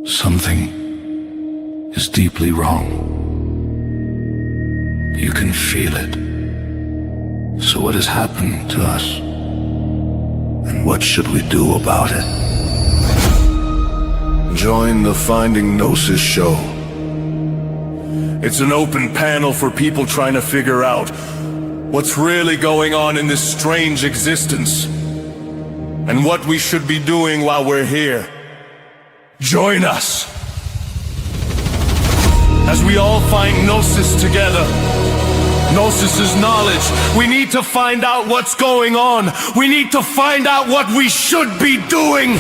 Something is deeply wrong. You can feel it. So what has happened to us? And what should we do about it? Join the Finding Gnosis show. It's an open panel for people trying to figure out what's really going on in this strange existence and what we should be doing while we're here. Join us as we all find Gnosis together. Gnosis is knowledge. We need to find out what's going on. We need to find out what we should be doing.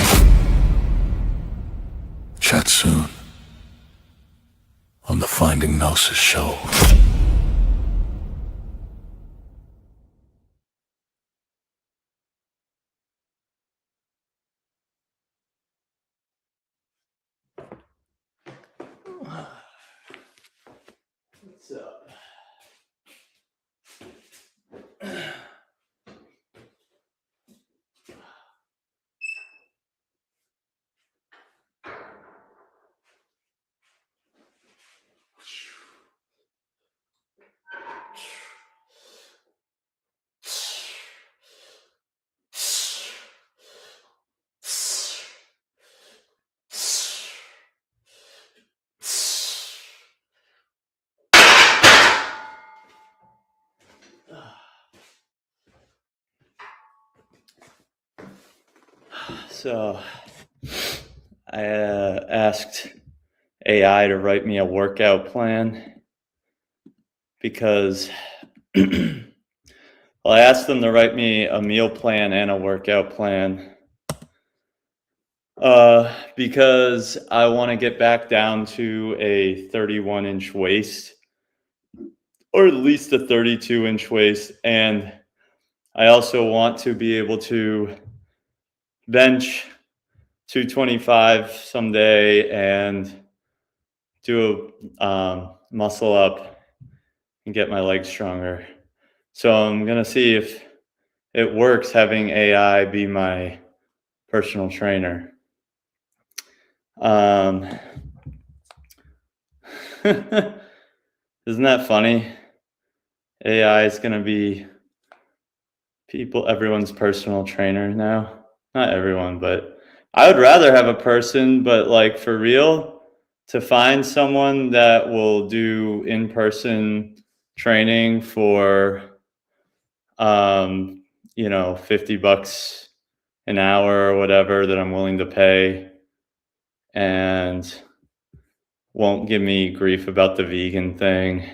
Chat soon on the Finding Gnosis show. What's up? So I asked AI to write me a workout plan because well, I asked them to write me a meal plan and a workout plan because I want to get back down to a 31-inch waist or at least a 32-inch waist. And I also want to be able to bench 225 someday and do a muscle up and get my legs stronger. So I'm gonna see if it works having AI be my personal trainer. Isn't that funny? AI is gonna be everyone's personal trainer now. Not everyone, but I would rather have a person, but like for real, to find someone that will do in-person training for, $50 an hour or whatever that I'm willing to pay and won't give me grief about the vegan thing.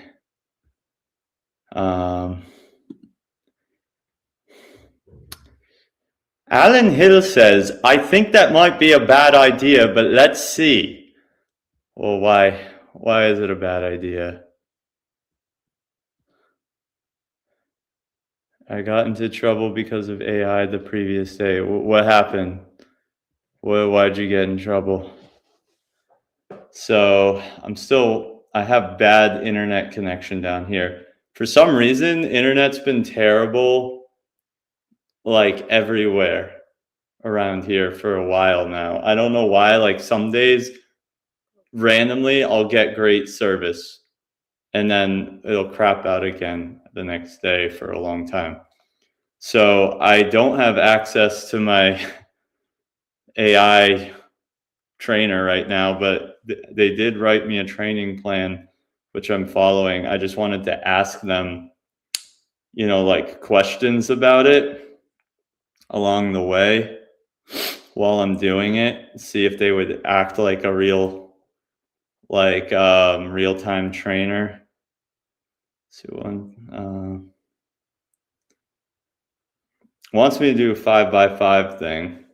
Alan Hill says, I think that might be a bad idea, but let's see. Well, why? Why is it a bad idea? I got into trouble because of AI the previous day. What happened? Why'd you get in trouble? So I have bad internet connection down here. For some reason, internet's been terrible like everywhere around here for a while now. I don't know why. Like some days randomly I'll get great service and then it'll crap out again the next day for a long time. So I don't have access to my AI trainer right now, but they did write me a training plan which I'm following. I just wanted to ask them like questions about it along the way while I'm doing it, see if they would act like a real real-time trainer. So one wants me to do a 5x5 thing.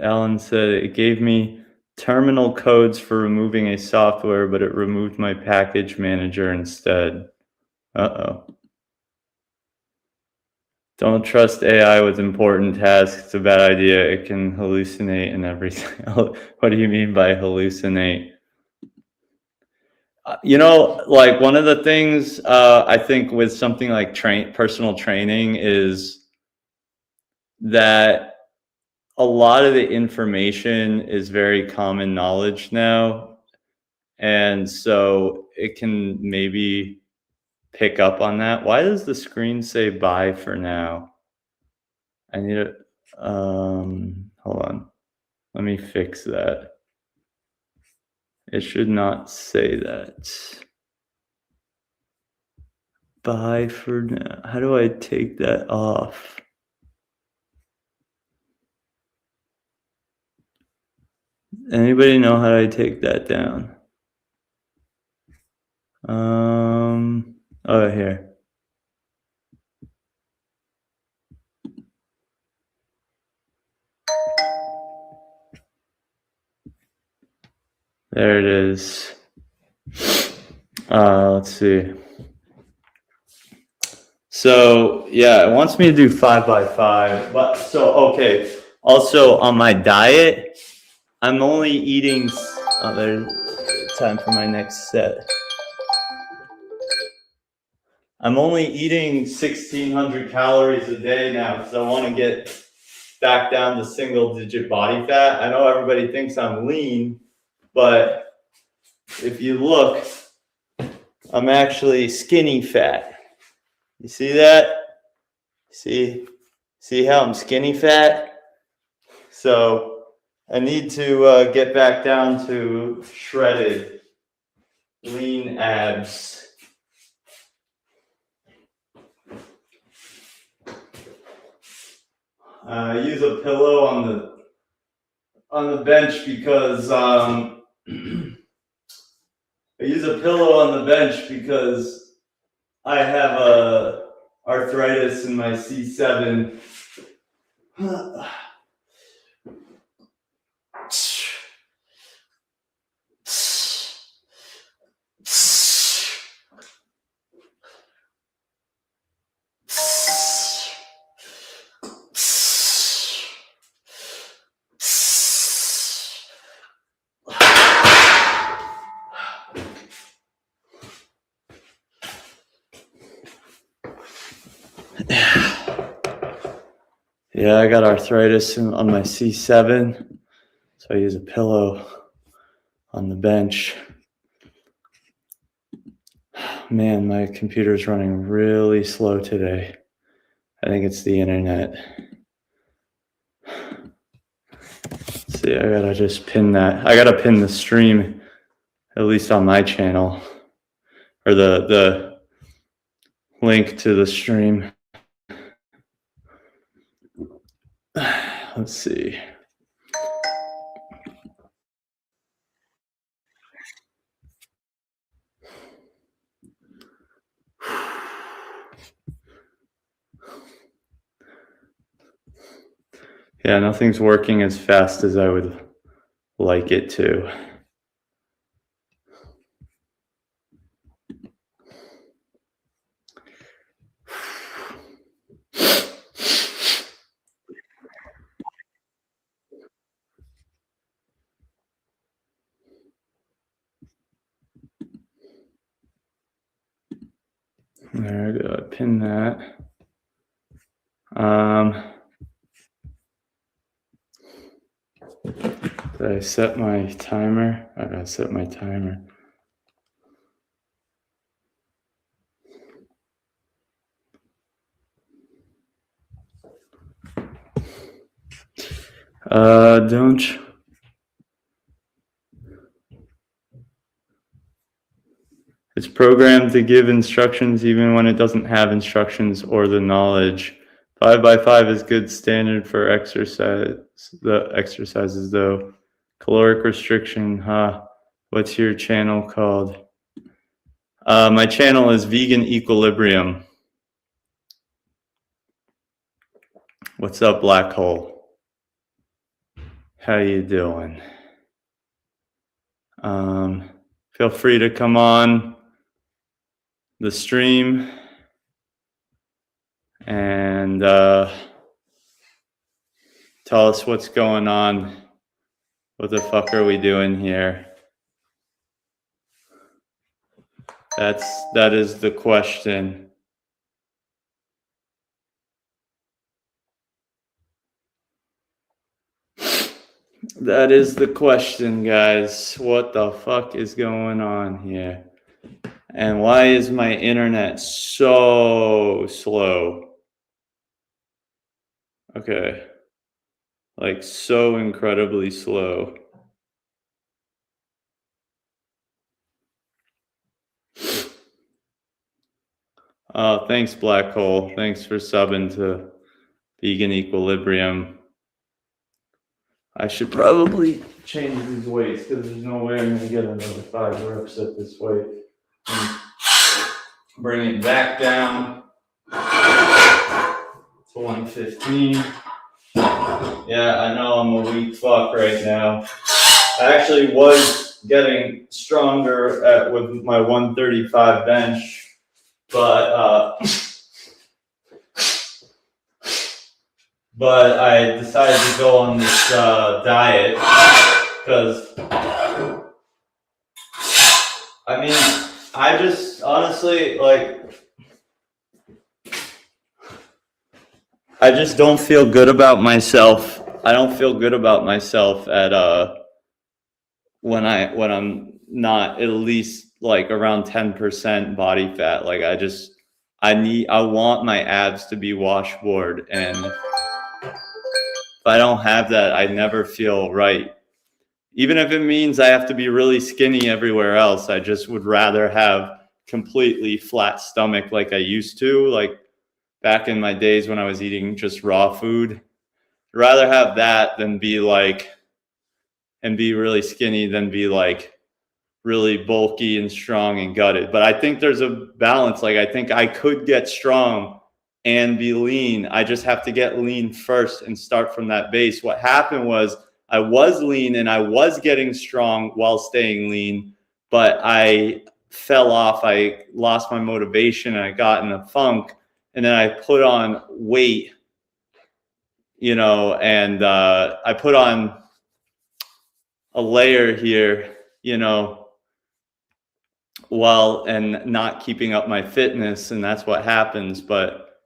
Alan said it gave me terminal codes for removing a software, but it removed my package manager instead. Uh-oh. Don't trust AI with important tasks. It's a bad idea. It can hallucinate and everything. What do you mean by hallucinate? You know, like one of the things I think with something like personal training is that a lot of the information is very common knowledge now. And so it can maybe pick up on that. Why does the screen say bye for now? I need to, hold on. Let me fix that. It should not say that. Bye for now. How do I take that off? Anybody know how I take that down? Oh, here. There it is. Let's see. So yeah, it wants me to do 5x5, but so okay. Also on my diet, I'm only eating. Oh, there's time for my next set. I'm only eating 1,600 calories a day now because I want to get back down to single-digit body fat. I know everybody thinks I'm lean, but if you look, I'm actually skinny fat. You see that? See how I'm skinny fat? So I need to get back down to shredded, lean abs. I use a pillow on the bench because I use a pillow on the bench because I have a arthritis in my C7. Yeah, I got arthritis on my C7, so I use a pillow on the bench. Man, my computer's running really slow today. I think it's the internet. See, I gotta just pin that. I gotta pin the stream, at least on my channel, or the link to the stream. Let's see. Yeah, nothing's working as fast as I would like it to. There we go. I pin that. Did I set my timer? I gotta set my timer. Don't. It's programmed to give instructions even when it doesn't have instructions or the knowledge. 5x5 is good standard for exercise. The exercises though. Caloric restriction, huh? What's your channel called? My channel is Vegan Equilibrium. What's up, Black Hole? How you doing? Feel free to come on the stream and tell us what's going on. What the fuck are we doing here? That is the question. That is the question, guys. What the fuck is going on here? And why is my internet so slow? Okay. Like so incredibly slow. Thanks, Black Hole. Thanks for subbing to Vegan Equilibrium. I should probably change these weights because there's no way I'm going to get another 5 reps at this weight. Bring it back down to 115. Yeah, I know I'm a weak fuck right now. I actually was getting stronger with my 135 bench, but I decided to go on this diet because, I mean, I just honestly, like, I just don't feel good about myself. I don't feel good about myself at when I'm not at least like around 10% body fat. Like I want my abs to be washboard, and if I don't have that, I never feel right. Even if it means I have to be really skinny everywhere else, I just would rather have completely flat stomach like I used to, like back in my days when I was eating just raw food. I'd rather have that than be like, and be really skinny than be like really bulky and strong and gutted. But I think there's a balance. Like, I think I could get strong and be lean. I just have to get lean first and start from that base. What happened was I was lean and I was getting strong while staying lean, but I fell off. I lost my motivation and I got in a funk, and then I put on weight, and I put on a layer here, and not keeping up my fitness, and that's what happens. But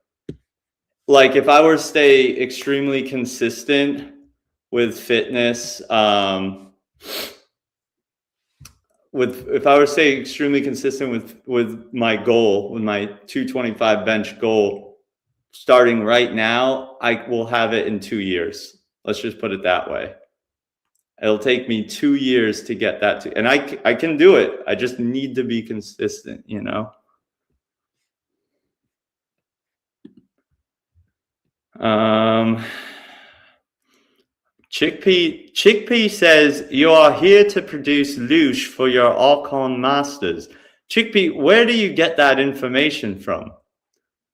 like, if I were to stay extremely consistent with fitness, if I were to stay extremely consistent with my goal, with my 225 bench goal, starting right now, I will have it in 2 years. Let's just put it that way. It'll take me 2 years to get that and I can do it. I just need to be consistent, Chickpea says, you are here to produce louche for your Archon masters. Chickpea, where do you get that information from?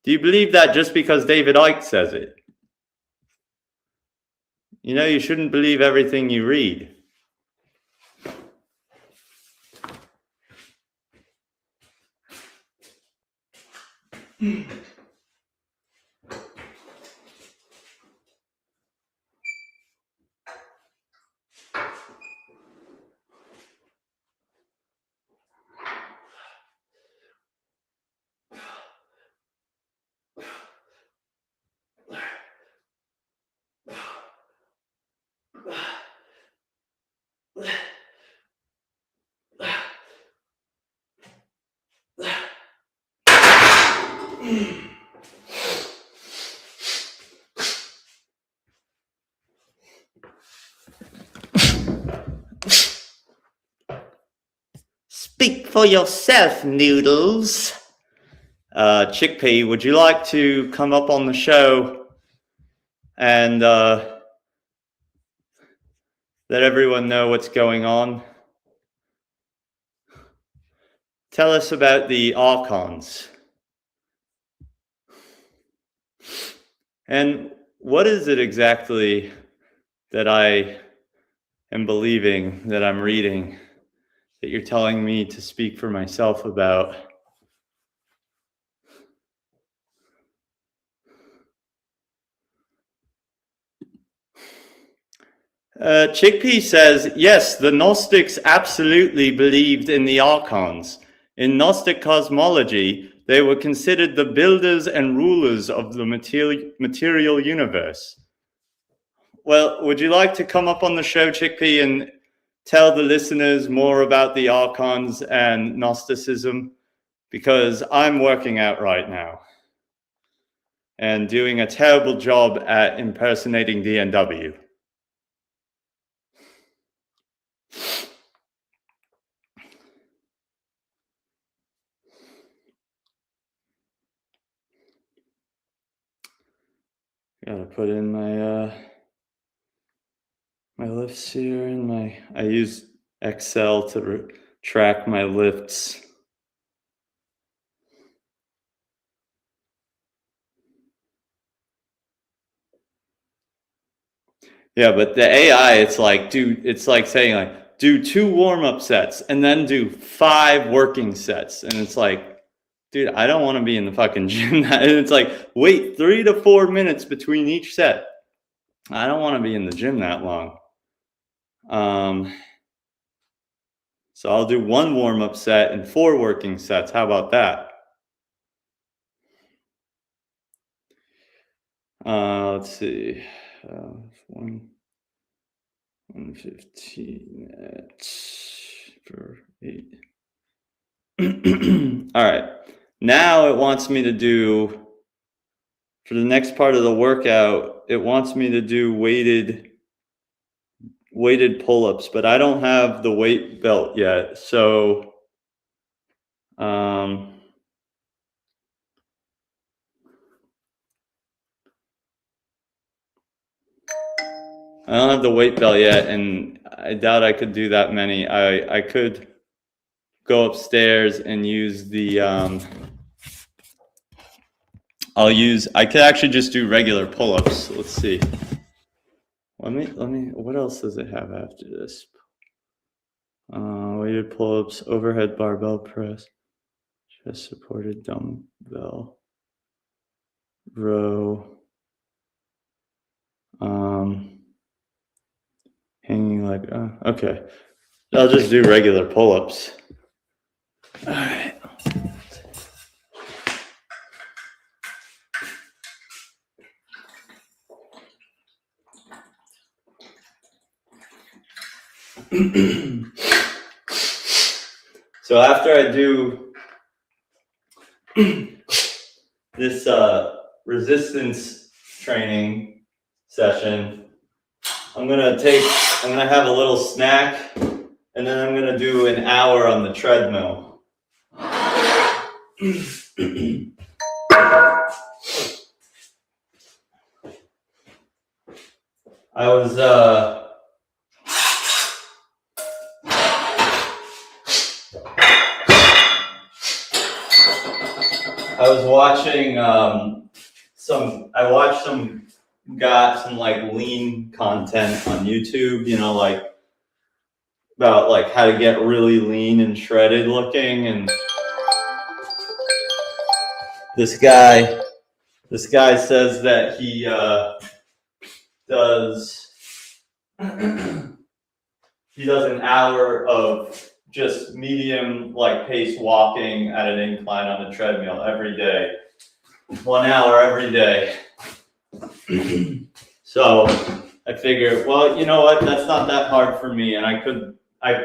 Do you believe that just because David Icke says it? You shouldn't believe everything you read. Speak for yourself, Noodles. Chickpea, would you like to come up on the show and let everyone know what's going on? Tell us about the Archons. And what is it exactly that I am believing, that I'm reading, that you're telling me to speak for myself about? Chickpea says, yes, the Gnostics absolutely believed in the Archons. In Gnostic cosmology, they were considered the builders and rulers of the material universe. Well, would you like to come up on the show, Chickpea, and tell the listeners more about the Archons and Gnosticism? Because I'm working out right now and doing a terrible job at impersonating DNW. Gotta put in my my lifts here, and I use Excel to track my lifts. Yeah, but the AI, it's like saying like do 2 warm-up sets and then do 5 working sets, and it's like, dude, I don't want to be in the fucking gym. And it's like, wait 3 to 4 minutes between each set. I don't want to be in the gym that long. So I'll do 1 warm-up set and 4 working sets. How about that? Let's see. 115 per 8. All right. Now it wants me to do, for the next part of the workout, it wants me to do weighted pull-ups, but I don't have the weight belt yet. So I don't have the weight belt yet, and I doubt I could do that many. I could go upstairs and use the I could actually just do regular pull-ups. Let's see. Let me what else does it have after this? Weighted pull-ups, overhead barbell press, chest supported dumbbell row, hanging leg. Okay, I'll just do regular pull-ups. All right. So after I do this resistance training session, I'm gonna have a little snack, and then I'm gonna do an hour on the treadmill. I was watching some like lean content on YouTube, you know, like about like how to get really lean and shredded looking, and this guy says that he does an hour of just medium like pace walking at an incline on the treadmill every day. 1 hour every day. So I figured, well, you know what? That's not that hard for me, and I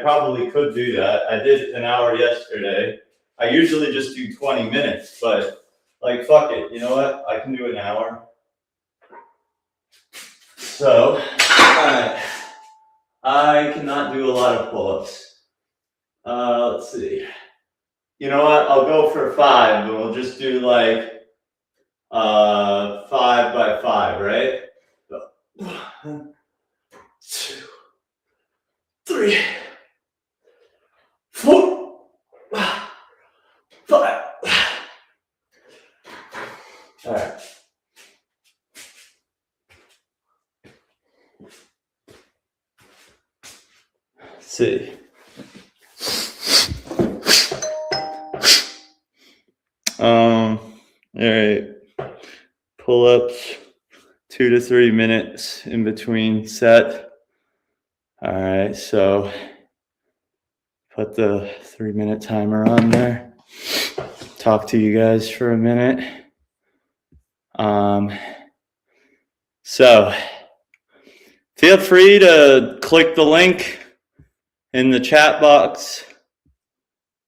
probably could do that. I did an hour yesterday. I usually just do 20 minutes, but like, fuck it. You know what? I can do an hour. So, I cannot do a lot of pull-ups. Let's see. You know what? I'll go for 5, and we'll just do like 5 by 5, right? 1, 2, 3, 4, 5. All right. Let's see. All right. Pull-ups, 2 to 3 minutes in between set. All right, so put the 3-minute timer on there. talk to you guys for a minute. So feel free to click the link in the chat box.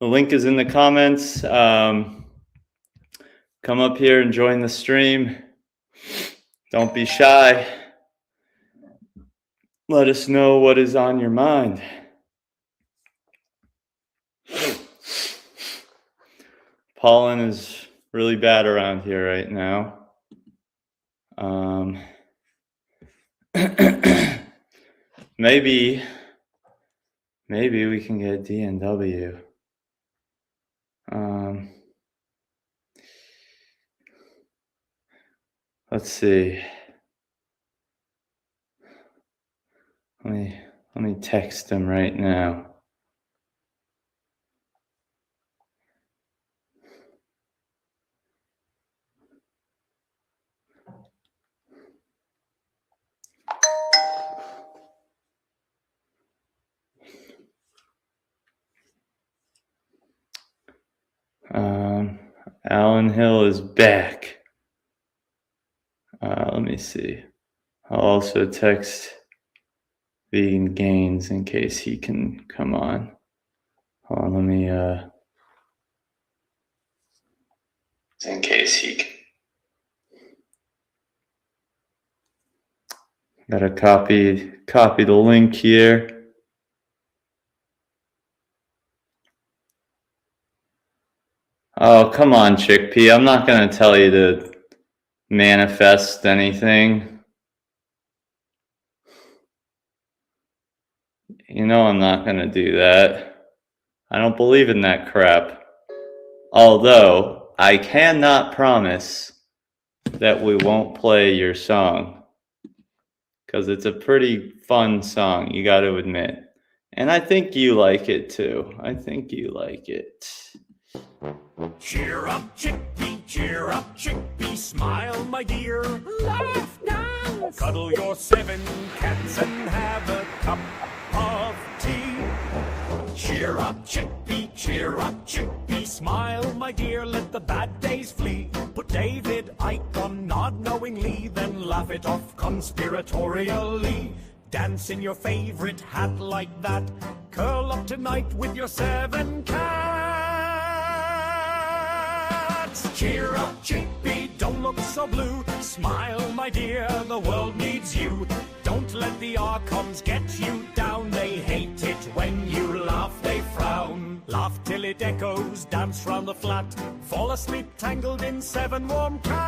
The link is in the comments. Come up here and join the stream. Don't be shy. Let us know what is on your mind. Pollen is really bad around here right now. Maybe we can get DNW. Let's see. Let me text him right now. Alan Hill is back. Let me see. I'll also text Vegan Gains in case he can come on. Hold on, let me in case he can. Gotta copy the link here. Oh, come on, Chickpea. I'm not gonna tell you to manifest anything. You know I'm not gonna do that. I don't believe in that crap. Although, I cannot promise that we won't play your song. Because it's a pretty fun song, you gotta admit. And I think you like it too. I think you like it. Cheer up, Chickpea, smile, my dear. Laugh, dance. Cuddle your 7 cats and have a cup of tea. Cheer up, Chickpea, smile, my dear. Let the bad days flee. Put David Icke on nod knowingly, then laugh it off conspiratorially. Dance in your favorite hat like that. Curl up tonight with your 7 cats. Cheer up, Chickpea, don't look so blue. Smile, my dear, the world needs you. Don't let the Archons get you down. They hate it when you laugh, they frown. Laugh till it echoes, dance round the flat. Fall asleep tangled in 7 warm cats.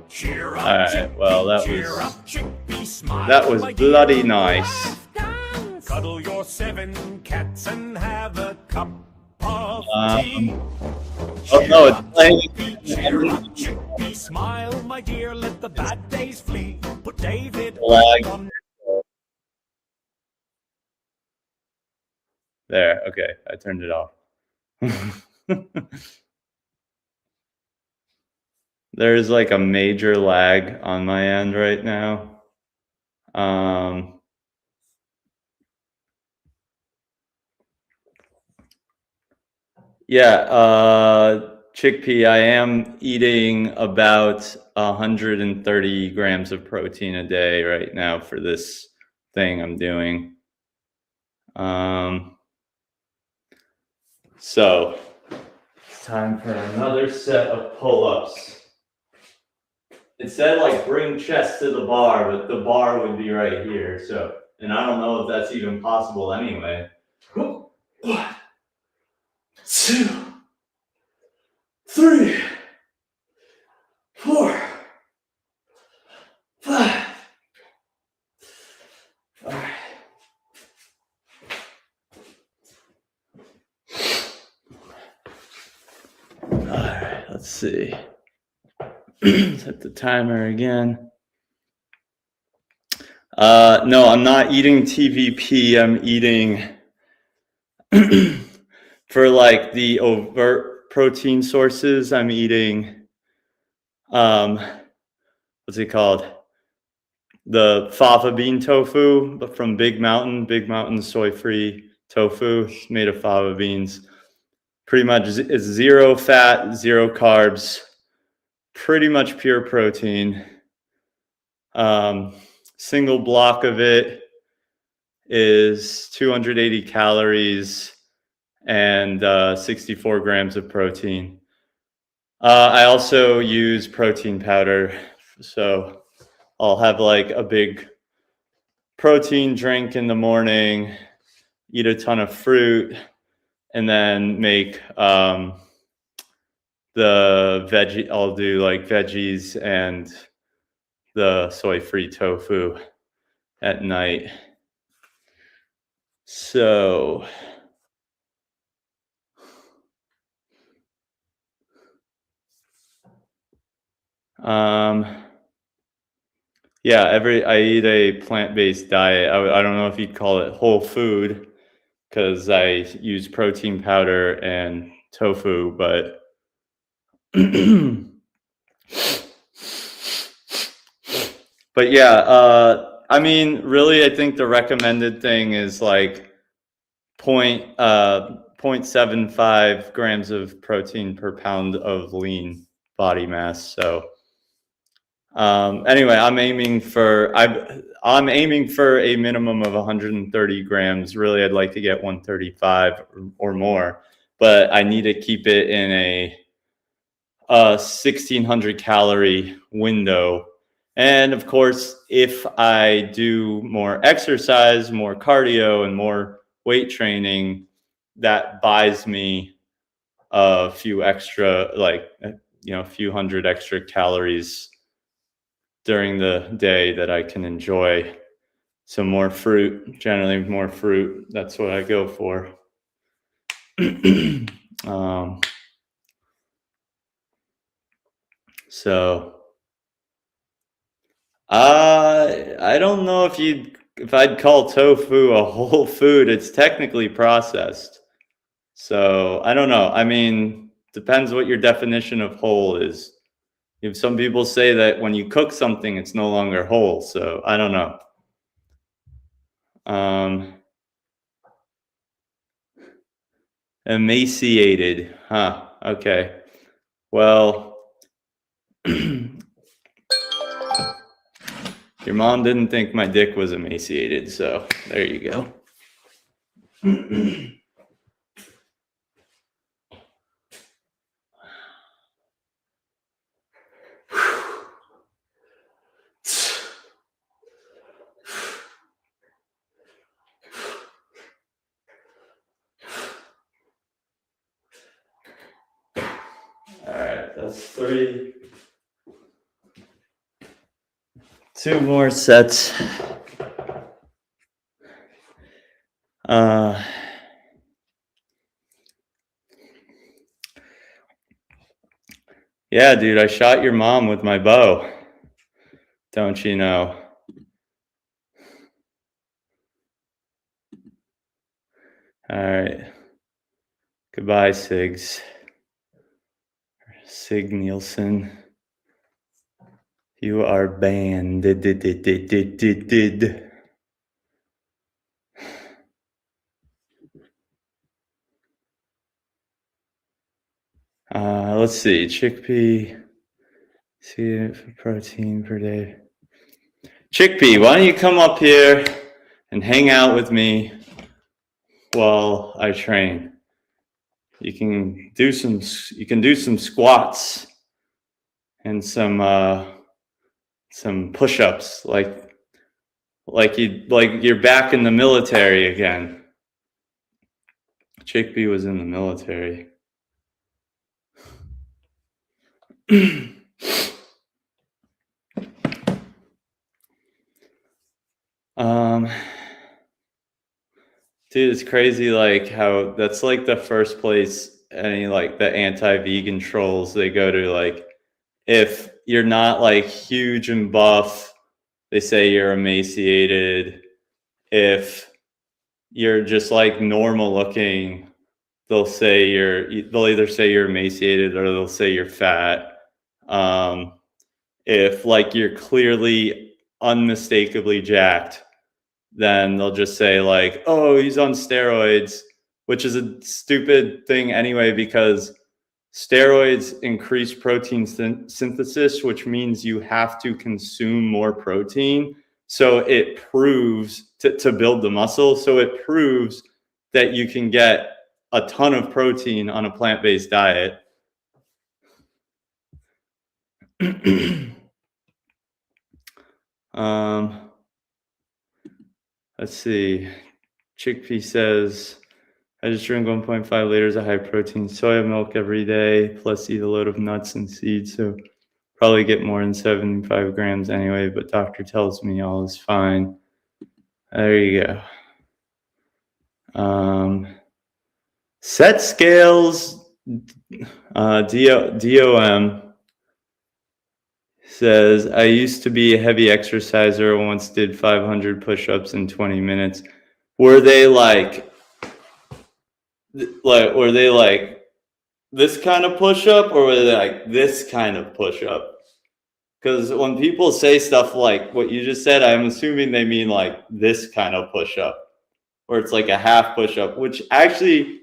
Cheer up, Alright, well that was bloody nice. Cuddle your 7 cats and have a cup of tea. Oh no, it's playing. Cheer up, Chickpea, smile, my dear, let the bad days flee. Put David Lag. on. There, okay, I turned it off. There's like a major lag on my end right now. Chickpea, I am eating about 130 grams of protein a day right now for this thing I'm doing. So it's time for another set of pull-ups. It said like bring chest to the bar, but the bar would be right here. So, and I don't know if that's even possible anyway. 1, 2, 3, 4, 5. All right. All right, let's see. Set the timer again. No, I'm not eating TVP. I'm eating for like the overt protein sources. I'm eating, what's it called? the fava bean tofu, but from Big Mountain soy-free tofu made of fava beans. Pretty much it's 0 fat, 0 carbs, pretty much pure protein. Single block of it is 280 calories and 64 grams of protein. I also use protein powder, so I'll have like a big protein drink in the morning, eat a ton of fruit, and then make the veggie. I'll do like veggies and the soy-free tofu at night. So yeah, I eat a plant-based diet. I don't know if you'd call it whole food because I use protein powder and tofu, but but yeah, I mean, really, I think the recommended thing is like 0.75 grams of protein per pound of lean body mass. So anyway, I'm aiming for a minimum of 130 grams. Really, I'd like to get 135 or more, but I need to keep it in a 1,600 calorie window. And of course, if I do more exercise, more cardio, and more weight training, that buys me a few extra, like, a few hundred extra calories during the day that I can enjoy. Some more fruit, generally more fruit. That's what I go for. So I don't know if I'd call tofu a whole food. It's technically processed. So I don't know. I mean, depends what your definition of whole is. If some people say that when you cook something, it's no longer whole. So I don't know. Emaciated. Huh. Okay. Well, your mom didn't think my dick was emaciated, so there you go. All right, that's 3. 2 more sets. Yeah, dude, I shot your mom with my bow. Don't you know? All right. Goodbye, Sigs. Sig Nielsen. You are banned. Let's see. Chickpea. See it for protein per day. Chickpea, why don't you come up here and hang out with me while I train? You can do some squats and some push-ups, like you're back in the military again. Chickpea was in the military. Dude, it's crazy, like how that's like the first place any like the anti-vegan trolls they go to. Like, if you're not like huge and buff, they say you're emaciated. If you're just like normal looking, they'll either say you're emaciated or they'll say you're fat. If like you're clearly unmistakably jacked, then they'll just say like, oh, he's on steroids, which is a stupid thing anyway, because steroids increase protein synthesis, which means you have to consume more protein. So it proves to build the muscle. So it proves that you can get a ton of protein on a plant-based diet. Let's see. Chickpea says, I just drink 1.5 liters of high protein soya milk every day, plus eat a load of nuts and seeds. So probably get more than 75 grams anyway, but doctor tells me all is fine. There you go. Set scales, DOM says, I used to be a heavy exerciser, once did 500 push-ups in 20 minutes. Were they like were they like this kind of push-up, or were they like this kind of push-up? Because when people say stuff like what you just said, I'm assuming they mean like this kind of push-up, or it's like a half push-up, which actually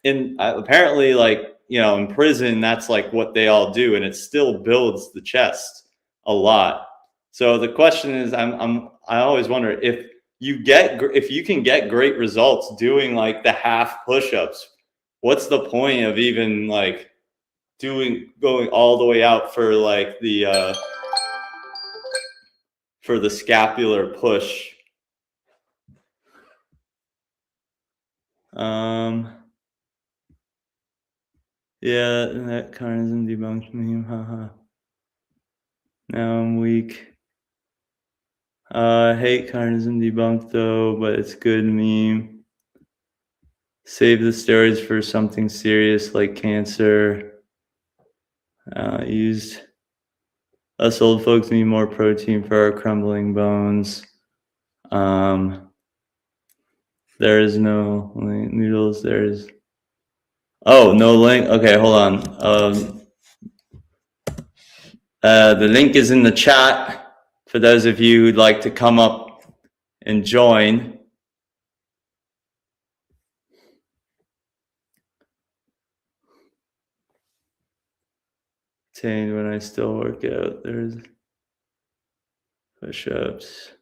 apparently, like, you know, in prison, that's like what they all do, and it still builds the chest a lot. So the question is, I always wonder if you can get great results doing like the half push-ups, what's the point of even like going all the way out for like the scapular push? Yeah, that carnism debunked me. Haha. Now I'm weak. I hate carnism debunked though, but it's good meme. Save the steroids for something serious like cancer. Used. Us old folks need more protein for our crumbling bones. There is no link. Noodles. There's. Oh, no link. Okay, hold on. The link is in the chat for those of you who'd like to come up and join. When I still work out, there's push-ups.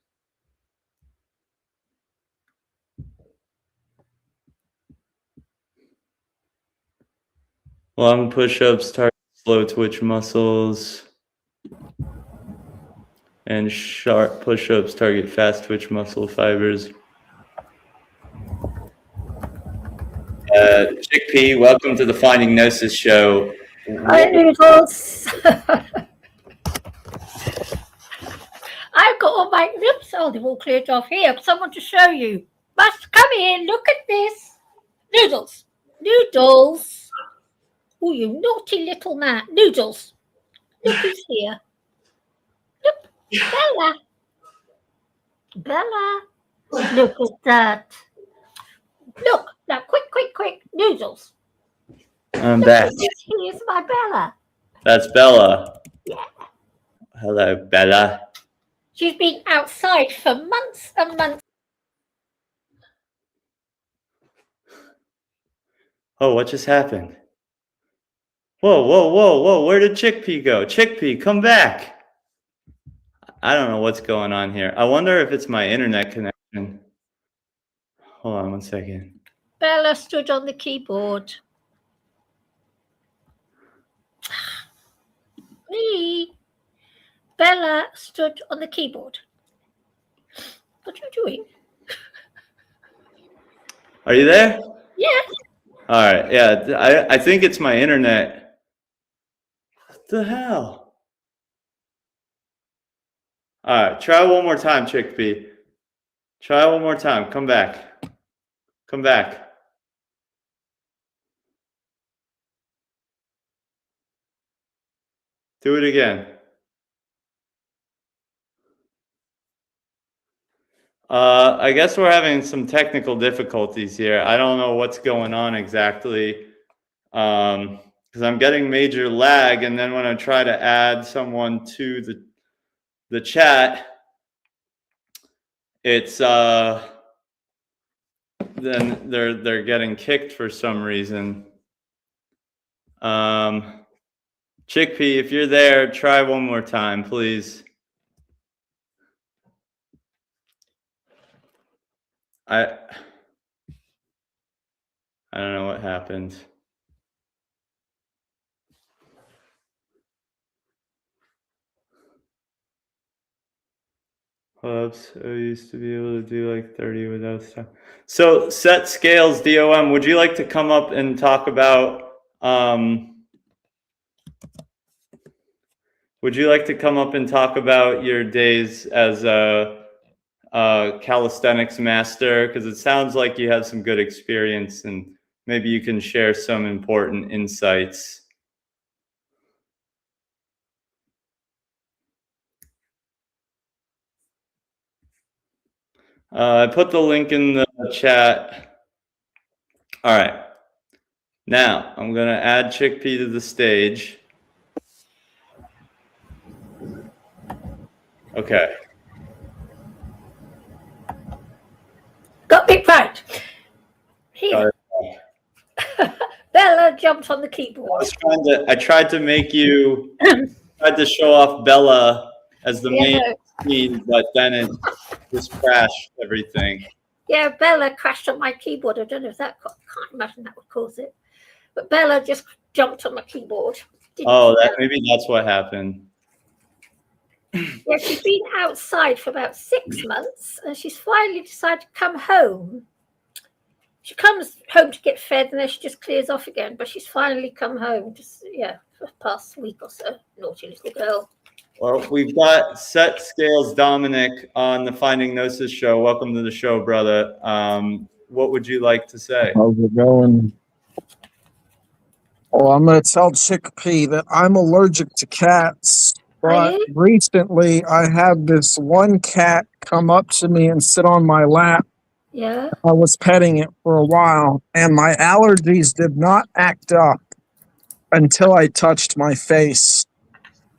Long push-ups target slow twitch muscles, and sharp push-ups target fast twitch muscle fibers. Chickpea, welcome to the Finding Gnosis show. Hi, Noodles. I've got all my lips. Oh, they've all cleared off here. Someone to show you. Must come in. Look at this. Noodles. Noodles. Oh, you naughty little man. Noodles. Look who's here. Look. Bella. Bella. Look at that. Look. Now, quick. Noodles. I'm back. Here's my Bella. That's Bella. Yeah. Hello, Bella. She's been outside for months and months. Oh, what just happened? Whoa. Where did Chickpea go? Chickpea, come back. I don't know what's going on here. I wonder if it's my internet connection. Hold on 1 second. Bella stood on the keyboard. Me. Bella stood on the keyboard. What are you doing? Are you there? Yes. All right. Yeah, I think it's my internet. What the hell? All right. Try one more time, Chickpea. Try one more time. Come back. Come back. Do it again. I guess we're having some technical difficulties here. I don't know what's going on exactly, because I'm getting major lag, and then when I try to add someone to the chat, it's then they're getting kicked for some reason. Chickpea, if you're there, try one more time, please. I don't know what happened. Oops, I used to be able to do like 30 without stuff. So set scales, DOM, would you like to come up and talk about your days as a calisthenics master? Because it sounds like you have some good experience, and maybe you can share some important insights. I put the link in the chat. All right. Now, I'm going to add Chickpea to the stage. Okay. Got it right. Here. Bella jumped on the keyboard. I tried to make you, tried to show off Bella as the main scene, but then it just crashed everything. Yeah, Bella crashed on my keyboard. I don't know if that, I can't imagine that would cause it. But Bella just jumped on my keyboard. Maybe that's what happened. Yeah, she's been outside for about 6 months, and she's finally decided to come home. She comes home to get fed, and then she just clears off again. But she's finally come home, for the past week or so. Naughty little girl. Well, we've got Set Scales Dominic on the Finding Gnosis show. Welcome to the show, brother. What would you like to say? How's it going? Well, I'm going to tell Chickpea that I'm allergic to cats. But recently, I had this one cat come up to me and sit on my lap. Yeah. I was petting it for a while, and my allergies did not act up until I touched my face.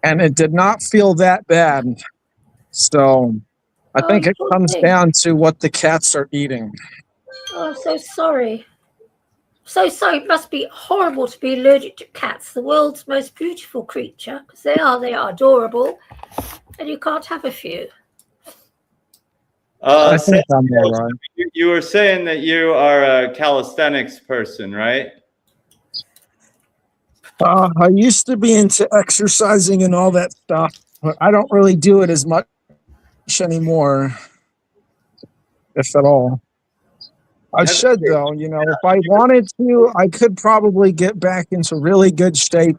And it did not feel that bad. So I think it comes down to what the cats are eating. Oh, I'm so sorry. So sorry. It must be horrible to be allergic to cats, the world's most beautiful creature, because they are adorable, and you can't have a few. I think I'm all right. You were saying that you are a calisthenics person, right? I used to be into exercising and all that stuff, but I don't really do it as much anymore, if at all. I should, though. If I wanted to, I could probably get back into really good shape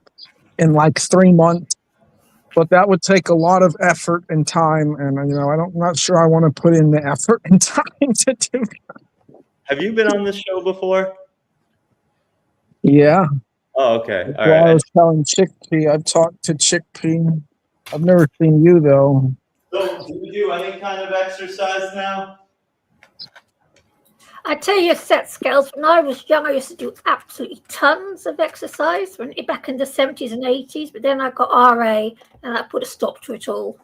in like 3 months, but that would take a lot of effort and time, and I'm not sure I want to put in the effort and time to do that. Have you been on this show before? Yeah. Oh, okay. That's why I was telling Chickpea. I've talked to Chickpea. I've never seen you, though. So, do you do any kind of exercise now? I tell you, Set Scales, when I was young, I used to do absolutely tons of exercise back in the 70s and 80s, but then I got RA, and that put a stop to it all.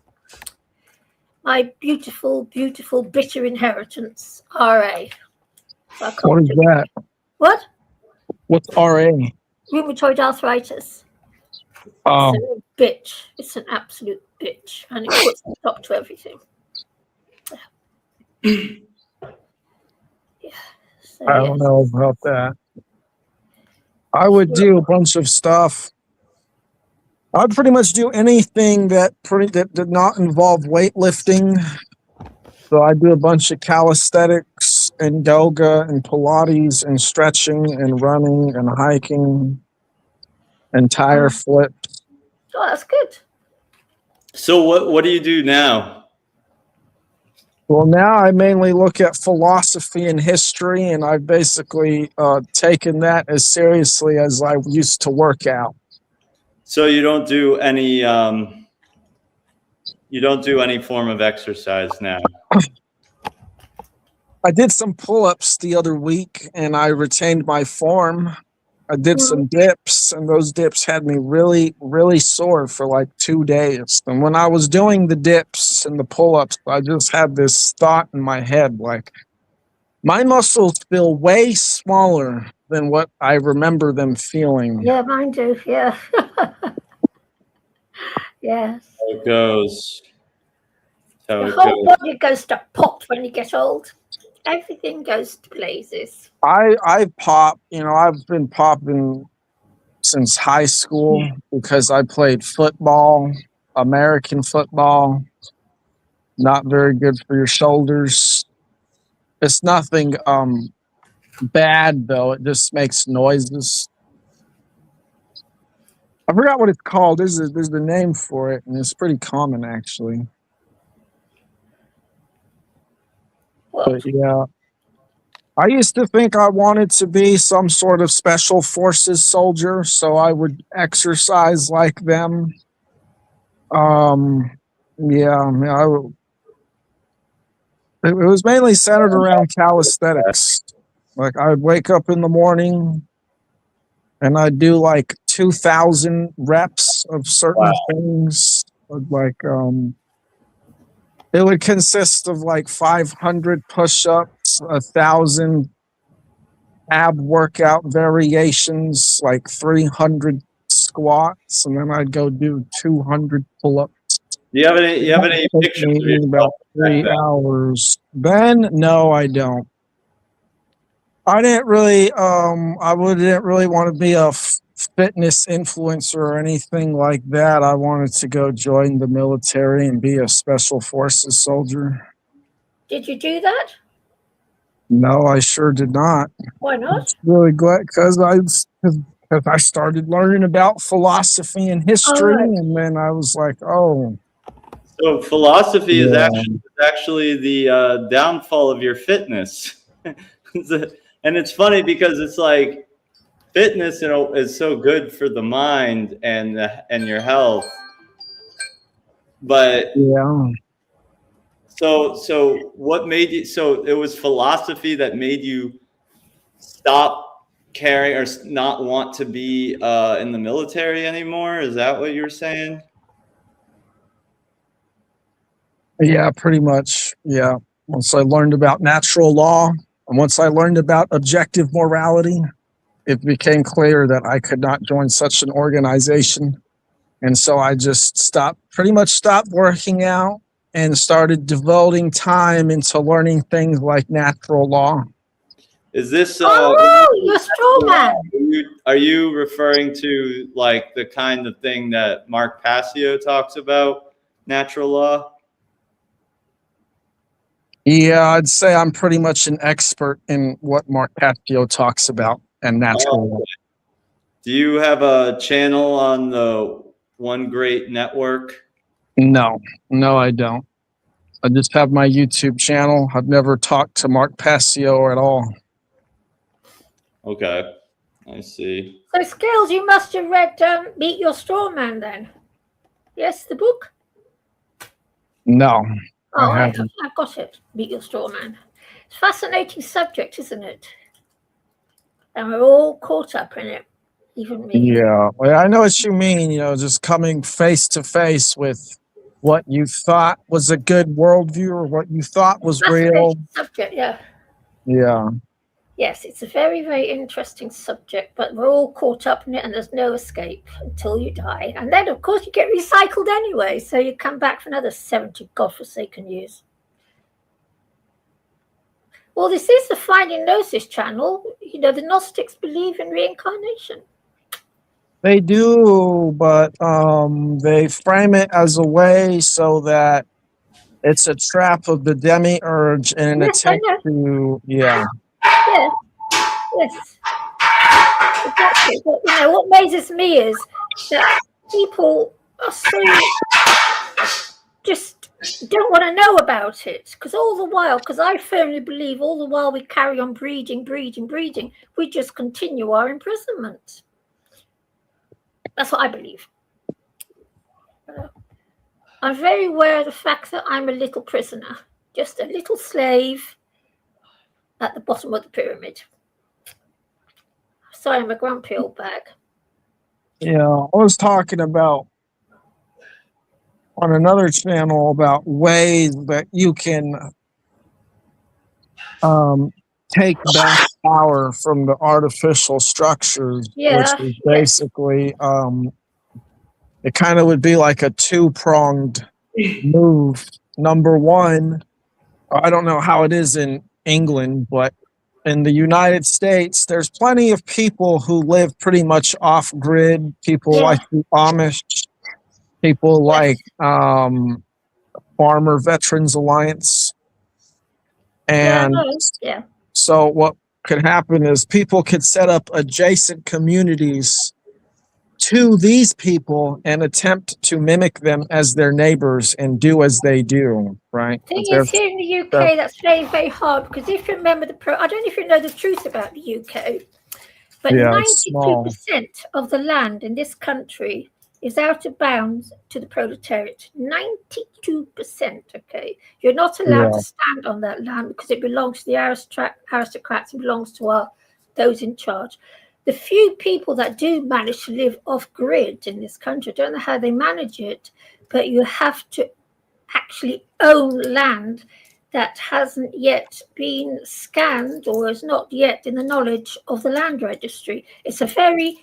My beautiful, beautiful, bitter inheritance, RA. So what is that? What? What's RA? Rheumatoid arthritis. Oh. It's a bitch. It's an absolute bitch. And it puts a stop to everything. Yeah. So, I don't know about that. I would do a bunch of stuff. I'd pretty much do anything that did not involve weightlifting. So I do a bunch of calisthenics and yoga and Pilates and stretching and running and hiking and tire flips. Oh, that's good. So what do you do now? Well, now I mainly look at philosophy and history, and I've basically taken that as seriously as I used to work out. So you don't do any form of exercise now? I did some pull-ups the other week, and I retained my form. I did some dips, and those dips had me really, really sore for like 2 days. And when I was doing the dips and the pull-ups, I just had this thought in my head, like, my muscles feel way smaller than what I remember them feeling. Yeah, mine do. Yeah. Yes. How it goes. How The it whole goes. body goes to pop when you get old. Everything goes to blazes. I pop, I've been popping since high school because I played football, American football. Not very good for your shoulders. It's nothing bad though. It just makes noises. I forgot what it's called. There's the name for it, and it's pretty common actually. What? But yeah, I used to think I wanted to be some sort of special forces soldier, so I would exercise like them. Yeah, it was mainly centered around calisthenics. Like I'd wake up in the morning and I'd do like 2,000 reps of certain things. It would consist of like 500 push-ups, 1,000 ab workout variations, like 300 squats, and then I'd go do 200 pull-ups. Do you have any pictures of yourself About back 3 then? hours. Ben, no, I don't. I didn't really didn't really want to be a fitness influencer or anything like that. I wanted to go join the military and be a special forces soldier. Did you do that? No, I sure did not. Why not? It's really glad because I started learning about philosophy and history, right. and then I was like, oh, So philosophy is yeah. actually the downfall of your fitness. And it's funny because it's like fitness, is so good for the mind and your health. But Yeah. so what made you? So it was philosophy that made you stop caring or not want to be in the military anymore? Is that what you're saying? Yeah, pretty much. Yeah. Once I learned about natural law and once I learned about objective morality, it became clear that I could not join such an organization. And so I just pretty much stopped working out and started devoting time into learning things like natural law. Is this You're a straw man. are you referring to like the kind of thing that Mark Passio talks about, natural law? Yeah, I'd say I'm pretty much an expert in what Mark Passio talks about and natural law. Do you have a channel on the One Great Network? No, I don't. I just have my YouTube channel. I've never talked to Mark Passio at all. Okay, I see. So, Skills, you must have read Meet Your Straw Man then. Yes, the book? No, Oh, I haven't. I've got it. Meet Your Straw Man. It's a fascinating subject, isn't it? And we're all caught up in it, even me. Yeah, well, I know what you mean. Just coming face to face with what you thought was a good worldview or what you thought was real. Fascinating subject, yeah. Yeah. Yes, it's a very, very interesting subject, but we're all caught up in it and there's no escape until you die. And then, of course, you get recycled anyway, so you come back for another 70 godforsaken years. Well, this is the Finding Gnosis channel. The Gnostics believe in reincarnation. They do, but they frame it as a way so that it's a trap of the demiurge in an attempt to, yeah. Yes. Exactly. But, what amazes me is that people are so just don't want to know about it. Because I firmly believe all the while we carry on breeding, we just continue our imprisonment. That's what I believe. I'm very aware of the fact that I'm a little prisoner, just a little slave at the bottom of the pyramid. Sorry, I'm a grumpy old bag. Yeah, I was talking about on another channel about ways that you can take back power from the artificial structures, which Yeah, is yes. basically it kind of would be like a two-pronged move. Number one, I don't know how it is in England, but in the United States, there's plenty of people who live pretty much off grid. People Yeah, like the Amish, people yes. like Farmer Veterans Alliance. Yeah, And no. Yeah. so what could happen is people could set up adjacent communities to these people and attempt to mimic them as their neighbors and do as they do, right? Thing They're, is, here in the they're, UK, that's very, very hard because if you remember I don't know if you know the truth about the UK, but yeah, it's small. 92% of the land in this country is out of bounds to the proletariat. 92%, okay? You're not allowed Yeah. to stand on that land because it belongs to the aristocrats, it belongs to those in charge. The few people that do manage to live off grid in this country, I don't know how they manage it, but you have to actually own land that hasn't yet been scanned or is not yet in the knowledge of the land registry. It's a very,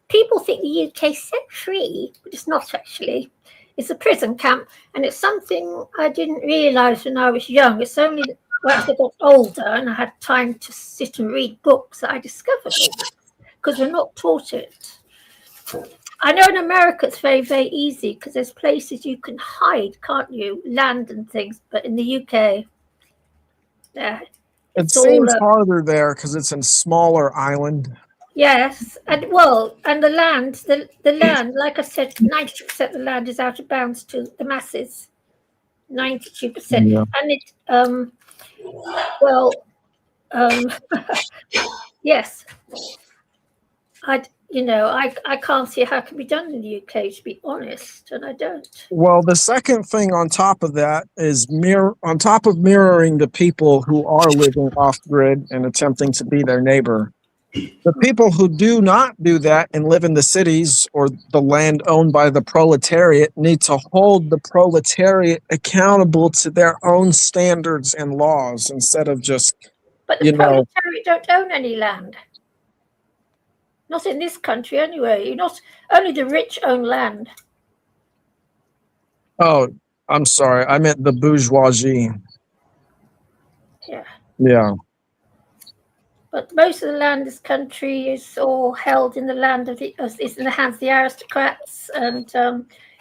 people think the UK is so free, but it's not actually. It's a prison camp, and it's something I didn't realise when I was young. It's only once I got older and I had time to sit and read books that I discovered all this, because we're not taught it. I know in America it's very, very easy because there's places you can hide, can't you? Land and things. But in the UK, yeah, It it's all seems harder there because it's a smaller island. yes, and well, and the land, like I said, 90% of the land is out of bounds to the masses. 92%, Yeah. and it well, yes, I can't see how it can be done in the UK, to be honest, and I don't. Well, the second thing on top of that is on top of mirroring the people who are living off grid and attempting to be their neighbor. The people who do not do that and live in the cities or the land owned by the proletariat need to hold the proletariat accountable to their own standards and laws instead of just, But the proletariat don't own any land. Not in this country, anyway. Not only the rich own land. Oh, I'm sorry. I meant the bourgeoisie. Yeah. Yeah. But most of the land in this country is all held in the is in the hands of the aristocrats, and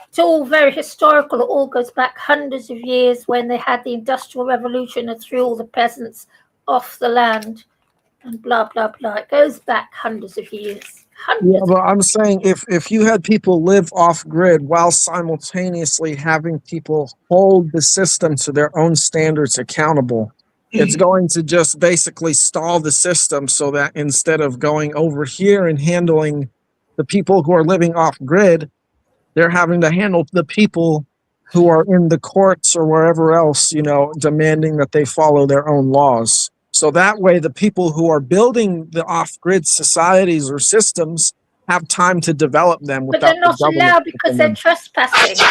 it's all very historical. It all goes back hundreds of years when they had the Industrial Revolution and threw all the peasants off the land, and blah blah blah. It goes back hundreds of years. Yeah, but I'm saying if you had people live off grid while simultaneously having people hold the system to their own standards accountable, it's going to just basically stall the system so that instead of going over here and handling the people who are living off grid, they're having to handle the people who are in the courts or wherever else, demanding that they follow their own laws. So that way, the people who are building the off-grid societies or systems have time to develop them. But they're not allowed because they're trespassing.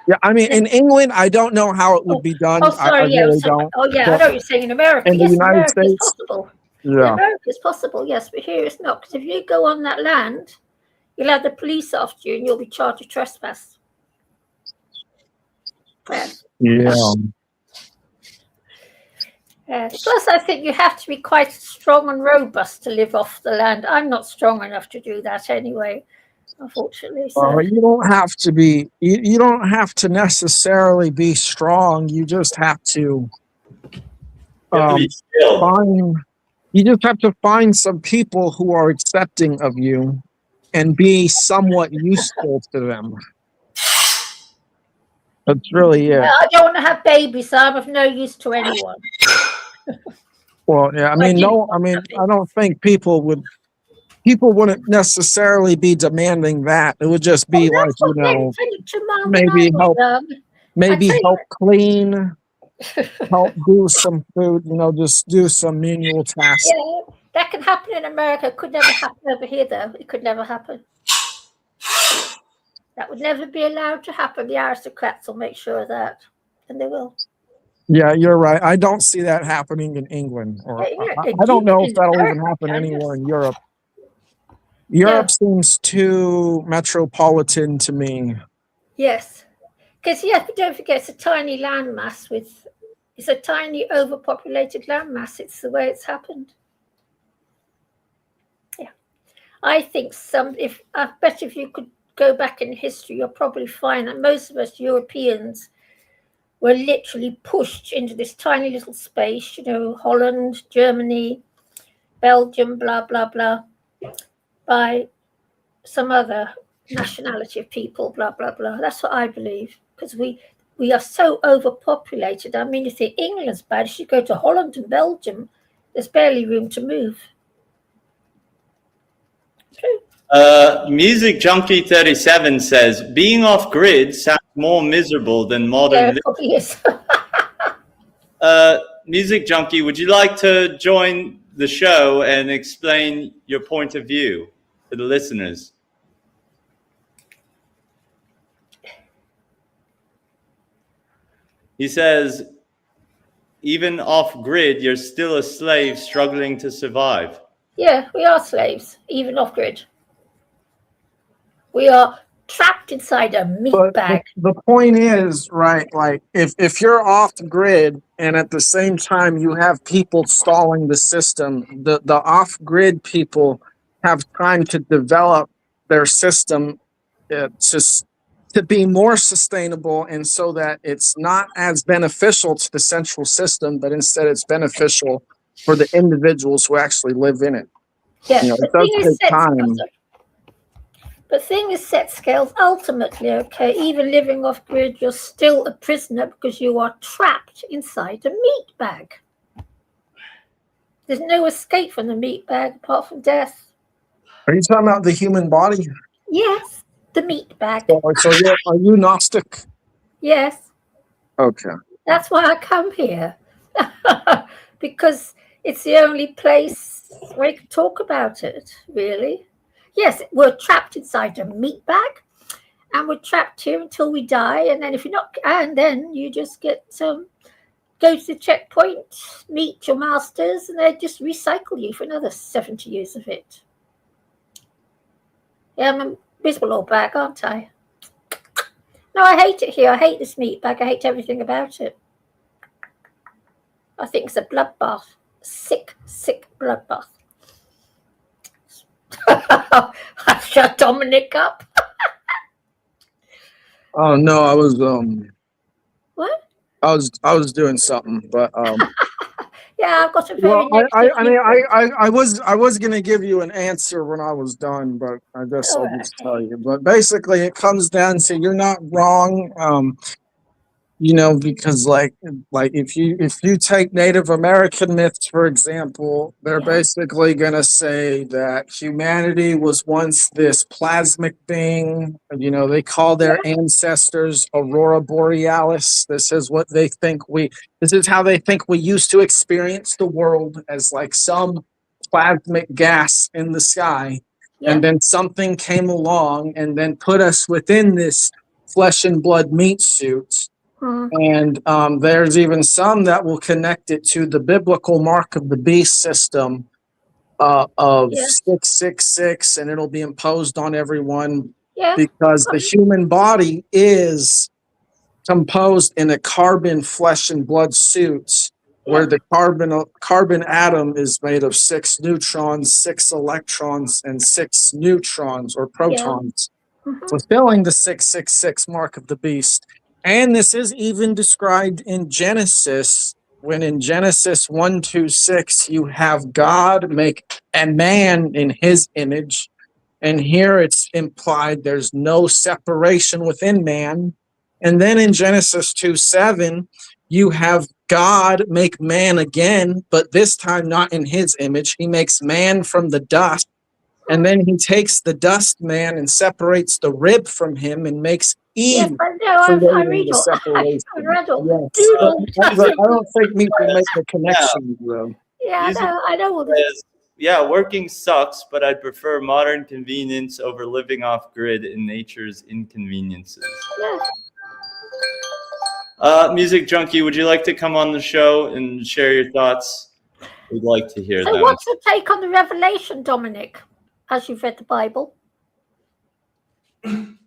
Yeah, I mean, in England, I don't know how it would be done. Oh, sorry, I really don't. Oh, yeah, I know what you're saying in America. In the Yes, United America is States, possible. yeah. In America it's possible, yes, but here it's not. Because if you go on that land, you'll have the police after you and you'll be charged with trespass. Yes. Yeah. Plus, I think you have to be quite strong and robust to live off the land. I'm not strong enough to do that anyway, unfortunately. So. You don't have to be. You don't have to necessarily be strong. You just have to find. You just have to find some people who are accepting of you, and be somewhat useful to them. That's really it. I don't want to have babies, so I'm of no use to anyone. Well, yeah, I don't think people wouldn't necessarily be demanding that. It would just be maybe help clean, help do some food, just do some menial tasks. Yeah, That can happen in America. It could never happen over here, though. It could never happen. That would never be allowed to happen. The aristocrats will make sure of that, and they will. Yeah, you're right. I don't see that happening in England, or They I don't do know if in that'll even America, happen kind anywhere of. in Europe. Yeah. Europe seems too metropolitan to me. Yes, because don't forget, it's a tiny landmass with. It's a tiny, overpopulated landmass. It's the way it's happened. Yeah, I think I bet if you could go back in history, you'll probably find that most of us Europeans were literally pushed into this tiny little space. Holland, Germany, Belgium, blah blah blah, by some other nationality of people, blah blah blah. That's what I believe, because we are so overpopulated. I mean, you think England's bad, if you go to Holland and Belgium, there's barely room to move. True. Music Junkie 37 says being off grid sounds more miserable than modern Yeah, it probably is. Music Junkie, would you like to join the show and explain your point of view to the listeners? He says, even off grid, you're still a slave struggling to survive. Yeah, we are slaves, even off grid. We are trapped inside a meat bag. The point is, right, like if you're off grid and at the same time you have people stalling the system, the off grid people have time to develop their system to be more sustainable, and so that it's not as beneficial to the central system, but instead it's beneficial for the individuals who actually live in it. Yeah, It does take time. The thing is, set scales, ultimately, okay, even living off grid, you're still a prisoner because you are trapped inside a meat bag. There's no escape from the meat bag apart from death. Are you talking about the human body? Yes, the meat bag. So are you Gnostic? Yes. Okay. That's why I come here. Because it's the only place where you can talk about it, really. Yes, we're trapped inside a meat bag, and we're trapped here until we die. And then then you just get go to the checkpoint, meet your masters, and they just recycle you for another 70 years of it. Yeah, I'm a miserable old bag, aren't I? No, I hate it here. I hate this meat bag. I hate everything about it. I think it's a bloodbath. Sick, sick bloodbath. I've shut Dominic up. Oh no, I was What? I was doing something, but Yeah, I've got a very I was gonna give you an answer when I was done, but I guess I'll just tell you. But basically, it comes down to you're not wrong. Because like if you take Native American myths, for example, they're basically gonna say that humanity was once this plasmic being. They call their ancestors Aurora Borealis. This is how they think we used to experience the world, as like some plasmic gas in the sky. Yeah. And then something came along and then put us within this flesh and blood meat suit. And there's even some that will connect it to the biblical mark of the beast system of 666, and it'll be imposed on everyone because the human body is composed in a carbon flesh and blood suit where the carbon atom is made of 6 neutrons, 6 electrons, and 6 neutrons or protons, fulfilling the 666 mark of the beast. And this is even described in Genesis, when in Genesis 1:26, you have God make a man in his image. And here it's implied there's no separation within man. And then in Genesis 2:7, you have God make man again, but this time not in his image. He makes man from the dust. And then he takes the dust man and separates the rib from him and makes Eve. I read all. I don't think people make the connection, though. Yeah, I know all this. yeah, working sucks, but I'd prefer modern convenience over living off grid in nature's inconveniences. Yeah. Music Junkie, would you like to come on the show and share your thoughts? We'd like to hear So them. what's your take on the Revelation, Dominic, as you've read the Bible? Dominic?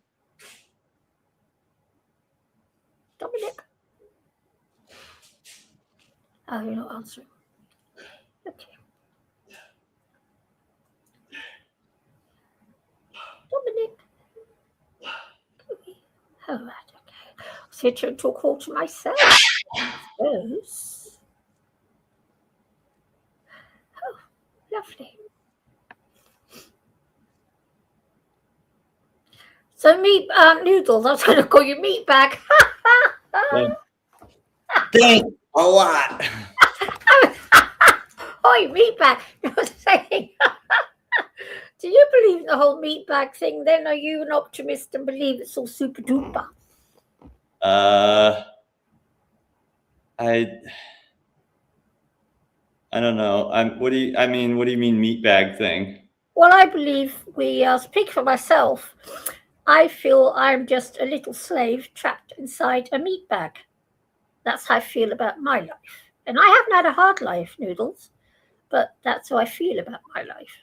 Oh, you're not answering. Okay. Dominic? All right, okay. Sit here and talk all to myself, I suppose. Oh, lovely. So Noodles, I was going to call you Meatbag. Thanks a lot. Oi, Meatbag. I was saying, do you believe in the whole Meatbag thing then? Are you an optimist and believe it's all super duper? I don't know. What do you mean meatbag thing? Well, I believe speak for myself. I feel I'm just a little slave trapped inside a meat bag. That's how I feel about my life. And I haven't had a hard life, Noodles, but that's how I feel about my life.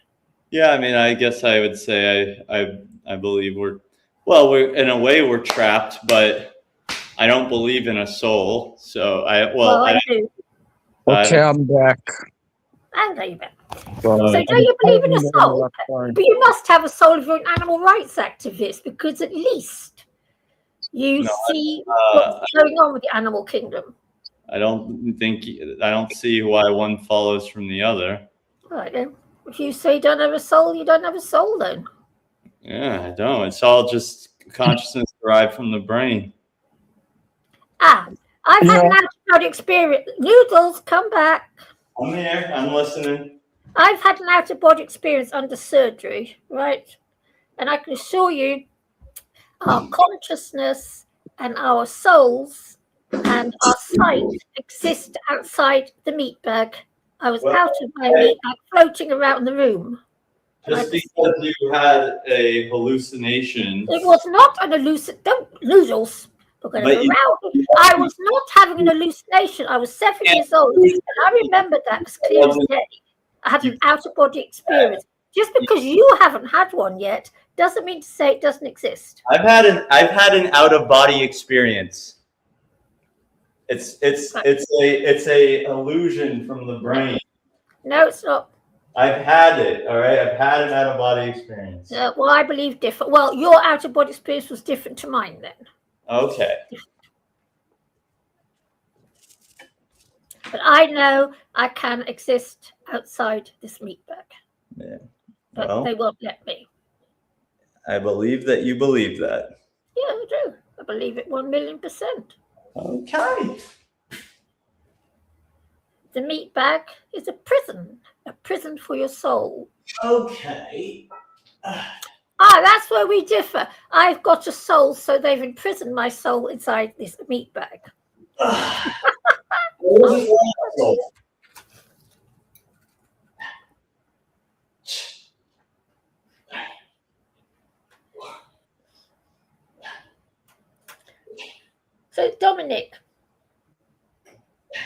Yeah, I mean, I guess I would say I believe we're in a way we're trapped, but I don't believe in a soul. So I do. Okay, I'm back. And there you go. So do you believe in a soul? But you must have a soul if you're an animal rights activist, because at least you see what's going on with the animal kingdom. I don't see why one follows from the other. All right then. If you say you don't have a soul, you don't have a soul then. Yeah, I don't. It's all just consciousness derived from the brain. I've had an out-of-body experience. Noodles, come back. I'm here. I'm listening. I've had an out-of-body experience under surgery, right? And I can assure you, our consciousness and our souls and our sight exist outside the meat bag. I was out of my meat bag, floating around the room. Just because you had a hallucination. It was not an hallucination. Don't Noodles. I was not having an hallucination. I was 7 years old, and I remember that as clear as day. I had an out-of-body experience. Just because you haven't had one yet doesn't mean to say it doesn't exist. I've had an out-of-body experience. It's a illusion from the brain. No, it's not. I've had it. All right, I've had an out-of-body experience. Well, I believe different. Well, your out-of-body experience was different to mine then. Okay. But I know I can exist outside this meat bag. Yeah. But they won't let me. I believe that you believe that. Yeah, I do. I believe it 1,000,000%. Okay. The meat bag is a prison for your soul. Okay. That's where we differ. I've got a soul, so they've imprisoned my soul inside this meat bag. So, Dominic.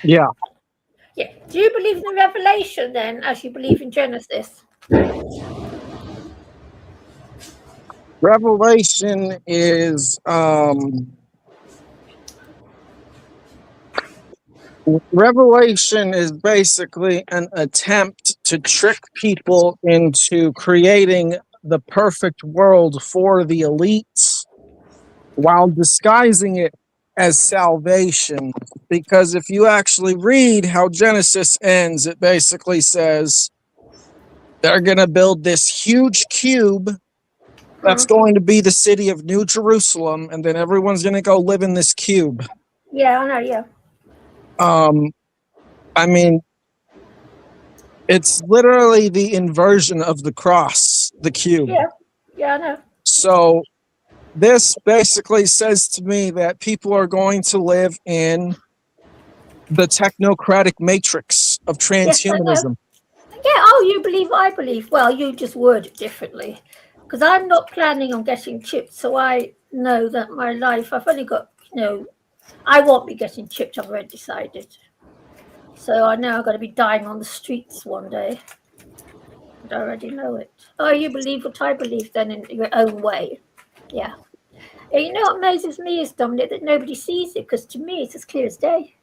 Yeah. Yeah. Do you believe in the Revelation then, as you believe in Genesis? Revelation is basically an attempt to trick people into creating the perfect world for the elites while disguising it as salvation. Because if you actually read how Genesis ends, it basically says they're going to build this huge cube that's going to be the city of New Jerusalem, and then everyone's going to go live in this cube. Yeah, I know, yeah. I mean, it's literally the inversion of the cross, the cube. Yeah, I know. So this basically says to me that people are going to live in the technocratic matrix of transhumanism. Yeah, oh, you believe what I believe. Well, you just word it differently. Because I'm not planning on getting chipped, so I know that my life, I've only got, I won't be getting chipped, I've already decided. So I know I'm going to be dying on the streets one day. And I already know it. Oh, you believe what I believe then in your own way. Yeah. And you know what amazes me is, Dominic, that nobody sees it, because to me it's as clear as day.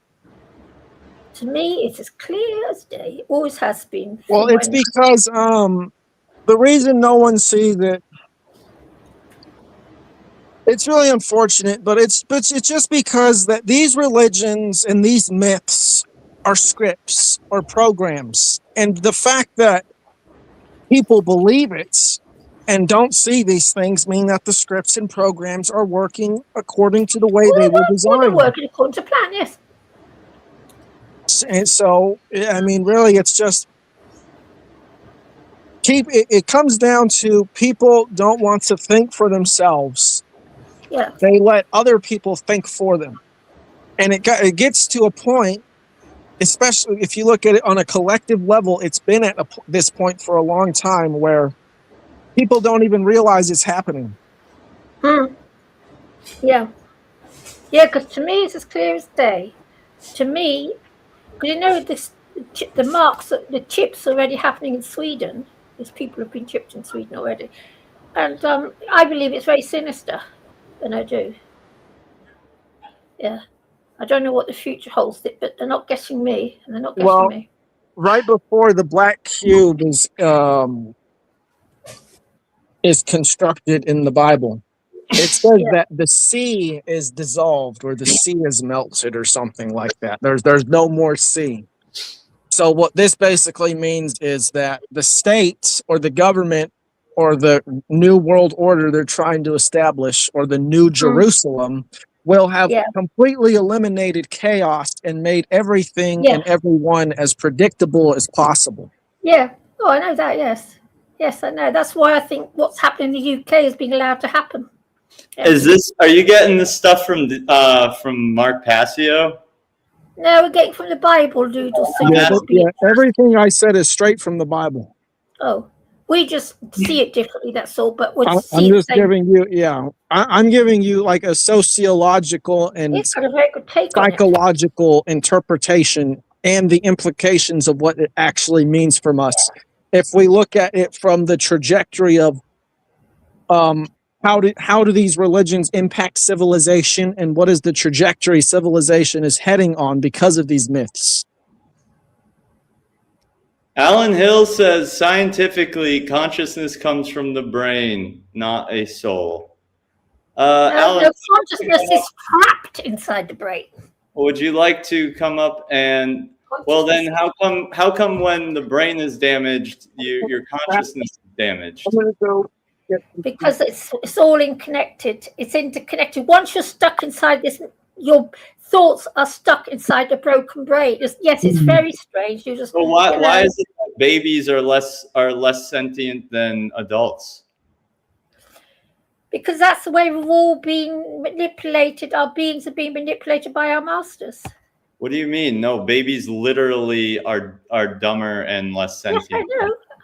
To me, it's as clear as day. It always has been. Well, it's because the reason no one sees it, it's really unfortunate, but it's just because that these religions and these myths are scripts or programs, and the fact that people believe it and don't see these things mean that the scripts and programs are working according to the way they were They're designed. working according to plan, yes. And so, I mean, really, it's just it comes down to people don't want to think for themselves. Yeah. They let other people think for them. And it gets to a point, especially if you look at it on a collective level, it's been at this point for a long time where people don't even realize it's happening. Yeah. Yeah, because to me it's as clear as day. To me, because you know the marks, the chips already happening in Sweden. These people have been chipped in Sweden already. And I believe it's very sinister. And I do. Yeah. I don't know what the future holds, but they're not guessing me, and they're not guessing me. Right before the black cube is constructed in the Bible, it says that the sea is dissolved or the sea is melted or something like that. There's no more sea. So what this basically means is that the state or the government or the new world order they're trying to establish, or the new Jerusalem, will have completely eliminated chaos and made everything and everyone as predictable as possible. Yeah. Oh, I know that, yes. Yes, I know. That's why I think what's happening in the UK is being allowed to happen. Yeah. Are you getting this stuff from Mark Passio? No, we're getting from the Bible, Noodles. Yeah, everything I said is straight from the Bible. Oh, we just see it differently, that's all. But I'm just giving you, I'm giving you like a sociological and psychological interpretation and the implications of what it actually means from us. If we look at it from the trajectory of how do these religions impact civilization, and what is the trajectory civilization is heading on because of these myths? Alan Hill says scientifically, consciousness comes from the brain, not a soul. Alan, consciousness is trapped inside the brain. Would you like to come up and? Well, then how come when the brain is damaged, your consciousness is damaged? I'm gonna go. Because it's all interconnected. It's interconnected. Once you're stuck inside this, your thoughts are stuck inside the broken brain. It's very strange. You just. So why is it that babies are less sentient than adults? Because that's the way we've all been manipulated. Our beings are being manipulated by our masters. What do you mean? No, babies literally are dumber and less sentient.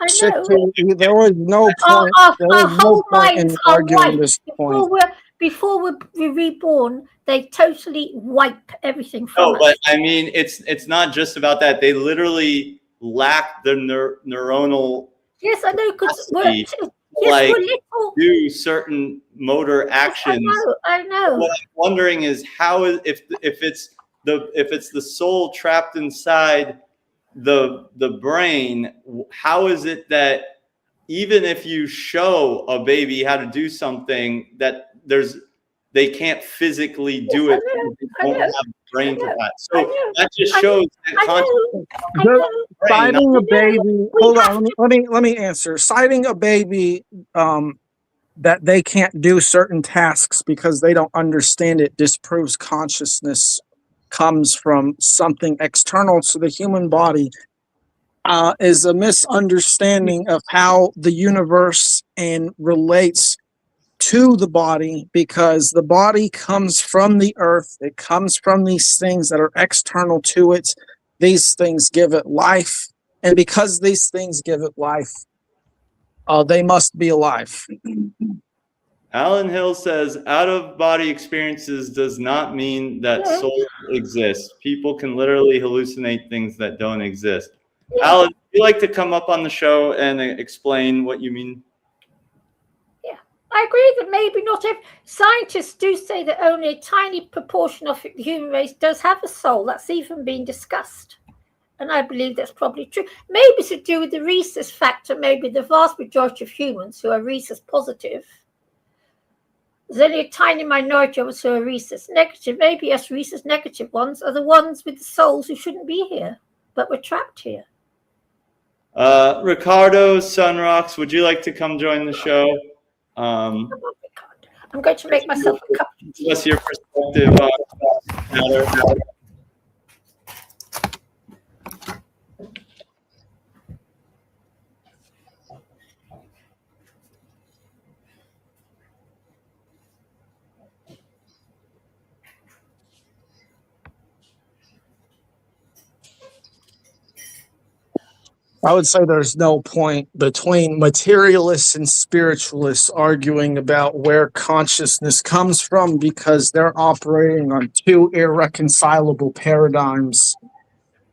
Yes, I know. There was no point. Our whole minds are wiped. This point. Before we're reborn, they totally wipe everything from us. No, but I mean, it's not just about that. They literally lack the neuronal. Yes, I know. Because we're little. Do certain motor actions. I know. What I'm wondering is how if it's the soul trapped inside the brain, how is it that even if you show a baby how to do something that they can't physically do it, they don't have brain capacity. So that just shows that citing a baby. Hold on, let me answer. Citing a baby that they can't do certain tasks because they don't understand it disproves consciousness comes from something external to the human body. Is a misunderstanding of how the universe and relates to the body, because the body comes from the earth. It comes from these things that are external to it. These things give it life. and because these things give it life, they must be alive. Alan Hill says out-of-body experiences does not mean that souls exist. People can literally hallucinate things that don't exist. Alan, would you like to come up on the show and explain what you mean? Yeah, I agree that maybe not every... Scientists do say that only a tiny proportion of the human race does have a soul. That's even been discussed. And I believe that's probably true. Maybe it's to do with the rhesus factor. Maybe the vast majority of humans who are rhesus positive, there's only a tiny minority of us who are rhesus negative. Maybe us rhesus negative ones are the ones with the souls who shouldn't be here, but we're trapped here. Ricardo Sunrocks, would you like to come join the show? I'm going to make myself a cup of tea. What's your perspective on the matter? I would say there's no point between materialists and spiritualists arguing about where consciousness comes from, because they're operating on two irreconcilable paradigms,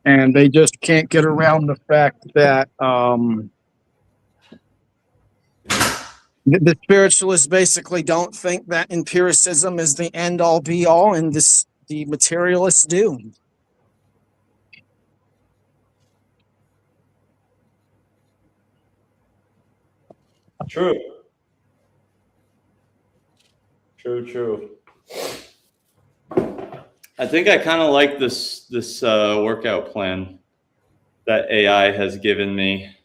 and they just can't get around the fact that the spiritualists basically don't think that empiricism is the end-all be-all, and the materialists do. True. True. I think I kind of like this workout plan that AI has given me.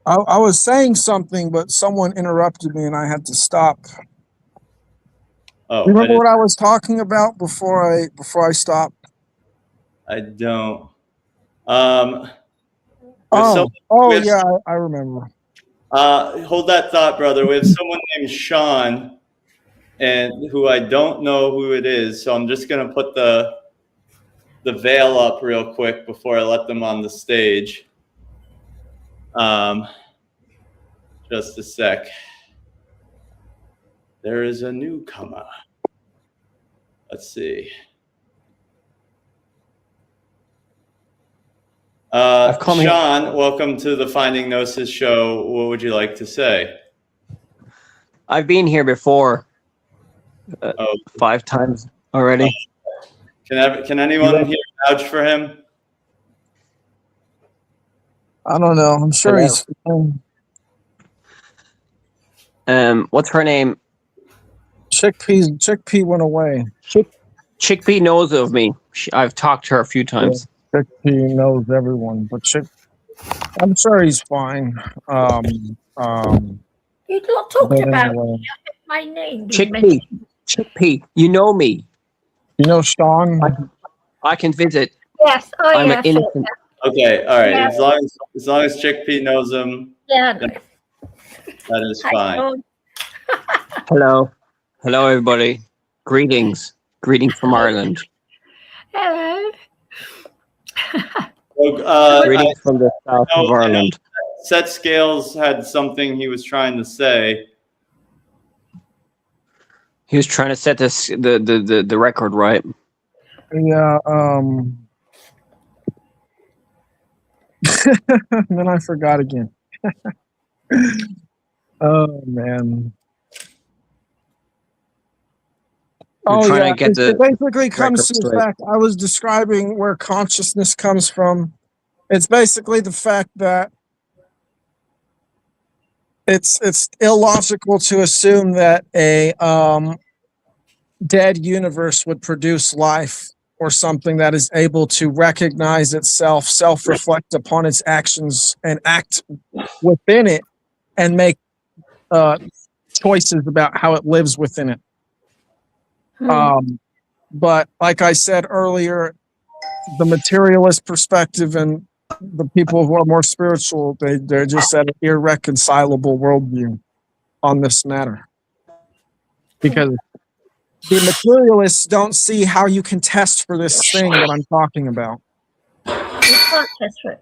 I was saying something, but someone interrupted me, and I had to stop. Oh, remember what I was talking about before I stopped? I don't. Yeah, I remember. Hold that thought, brother. We have someone named Sean, and who I don't know who it is. So I'm just gonna put the veil up real quick before I let them on the stage. Just a sec. There is a newcomer. Let's see. Sean, welcome to the Finding Gnosis show. What would you like to say? I've been here before 5 times already. Can anyone here vouch for him? I don't know. I'm sure he's fine. What's her name? Chickpea went away. Chickpea knows of me. I've talked to her a few times. Yeah, Chickpea knows everyone, but I'm sure he's fine. You not talking about my name. Chickpea, you know me. You know Sean? I can visit. Yes, I'm an innocent. Okay, all right. Yeah. As long as Chickpea knows him, that is fine. Hello, everybody. Greetings from Ireland. Hello. Greetings from the south of Ireland. Seth Scales had something he was trying to say. He was trying to set the record right. Yeah. Then I forgot again. Oh man. It basically comes to the fact I was describing where consciousness comes from. It's basically the fact that it's illogical to assume that a dead universe would produce life, or something that is able to recognize itself, self-reflect upon its actions, and act within it, and make choices about how it lives within it. But like I said earlier, the materialist perspective and the people who are more spiritual, they're just at an irreconcilable worldview on this matter. Because the materialists don't see how you can test for this thing that I'm talking about. You can't test for it.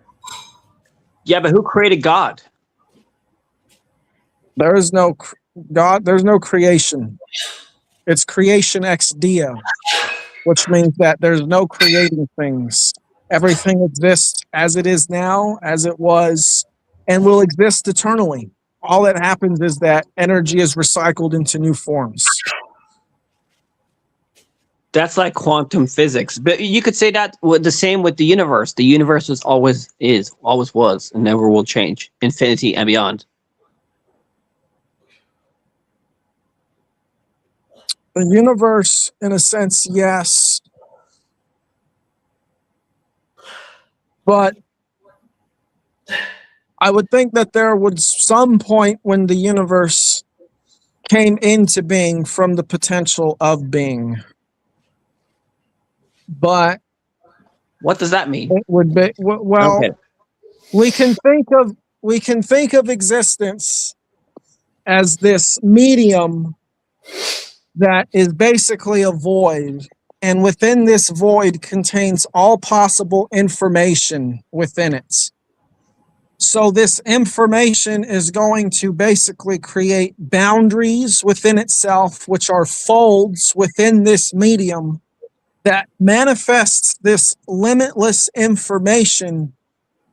Yeah, but who created God? There is no God. There's no creation. It's creation ex dea, which means that there's no creating things. Everything exists as it is now, as it was, and will exist eternally. All that happens is that energy is recycled into new forms. That's like quantum physics. But you could say that the same with the universe. The universe always was, and never will change. Infinity and beyond. The universe, in a sense, yes. But I would think that there would some point when the universe came into being from the potential of being. But what does that mean? It would be well. Okay. We can think of existence as this medium that is basically a void, and within this void contains all possible information within it. So this information is going to basically create boundaries within itself, which are folds within this medium that manifests this limitless information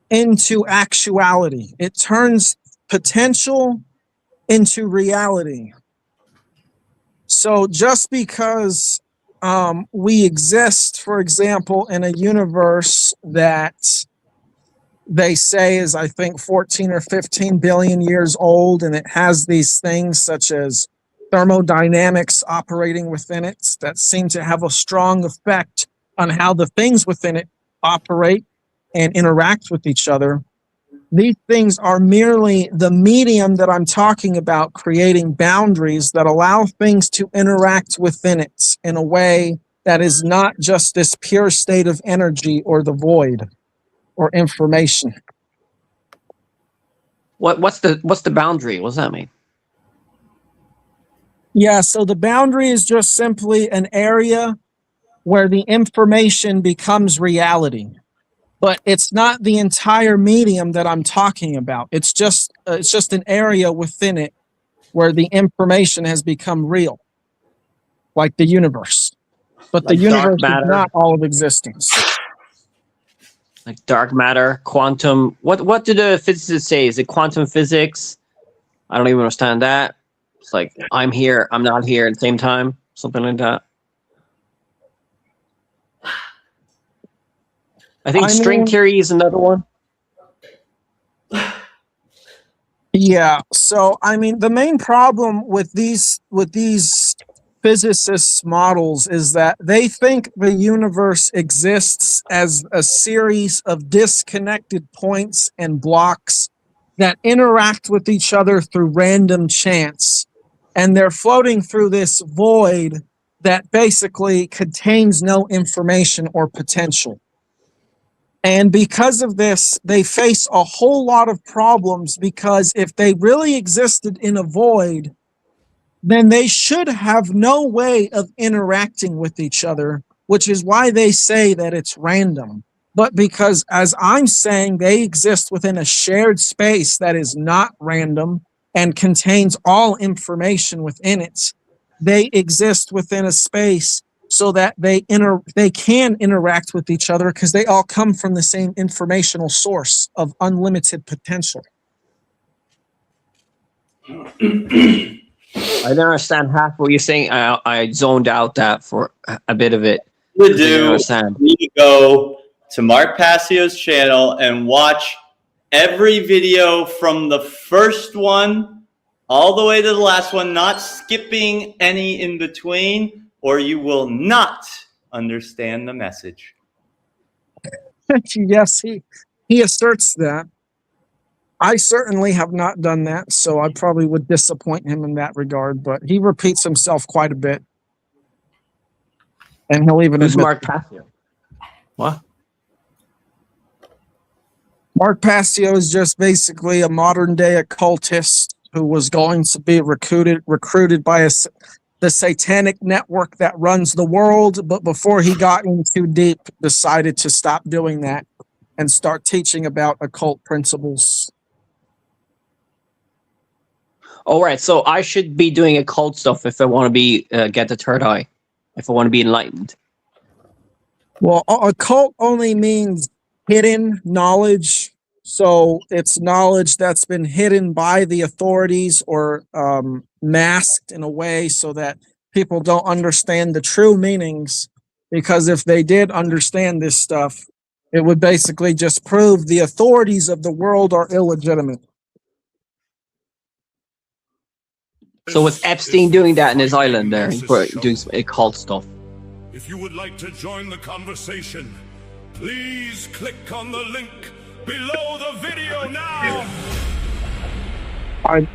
into actuality. It turns potential into reality. So just because we exist, for example, in a universe that they say is, I think, 14 or 15 billion years old, and it has these things such as thermodynamics operating within it that seem to have a strong effect on how the things within it operate and interact with each other. These things are merely the medium that I'm talking about, creating boundaries that allow things to interact within it in a way that is not just this pure state of energy or the void or information. What's the boundary? What does that mean? Yeah, so the boundary is just simply an area where the information becomes reality. But it's not the entire medium that I'm talking about. It's just an area within it where the information has become real, like the universe. But Like the universe is dark matter? not all of existence. Like dark matter, quantum. What do the physicists say? Is it quantum physics? I don't even understand that. It's like I'm here, I'm not here at the same time, something like that. I think string theory is another one. Yeah. So I mean, the main problem with these physicists' models is that they think the universe exists as a series of disconnected points and blocks that interact with each other through random chance, and they're floating through this void that basically contains no information or potential. And because of this, they face a whole lot of problems, because if they really existed in a void, then they should have no way of interacting with each other, which is why they say that it's random. But because, as I'm saying, they exist within a shared space that is not random and contains all information within it, they exist within a space so that they can interact with each other, because they all come from the same informational source of unlimited potential. I don't understand half what you're saying. I zoned out that for a bit of it. You need to go to Mark Passio's channel and watch every video from the first one all the way to the last one, not skipping any in between, or you will not understand the message. Yes, he asserts that. I certainly have not done that, so I probably would disappoint him in that regard, but he repeats himself quite a bit. And he'll even Who's admit Mark Passio? What? Mark Passio is just basically a modern day occultist who was going to be recruited by the satanic network that runs the world, but before he got in too deep, decided to stop doing that and start teaching about occult principles. All right, so I should be doing occult stuff if I want to be get the third eye, if I want to be enlightened. Well, occult only means hidden knowledge. So it's knowledge that's been hidden by the authorities or masked in a way so that people don't understand the true meanings. Because if they did understand this stuff, it would basically just prove the authorities of the world are illegitimate. So was Epstein doing that in his island there, doing some occult stuff? If you would like to join the conversation, please click on the link below the video now. I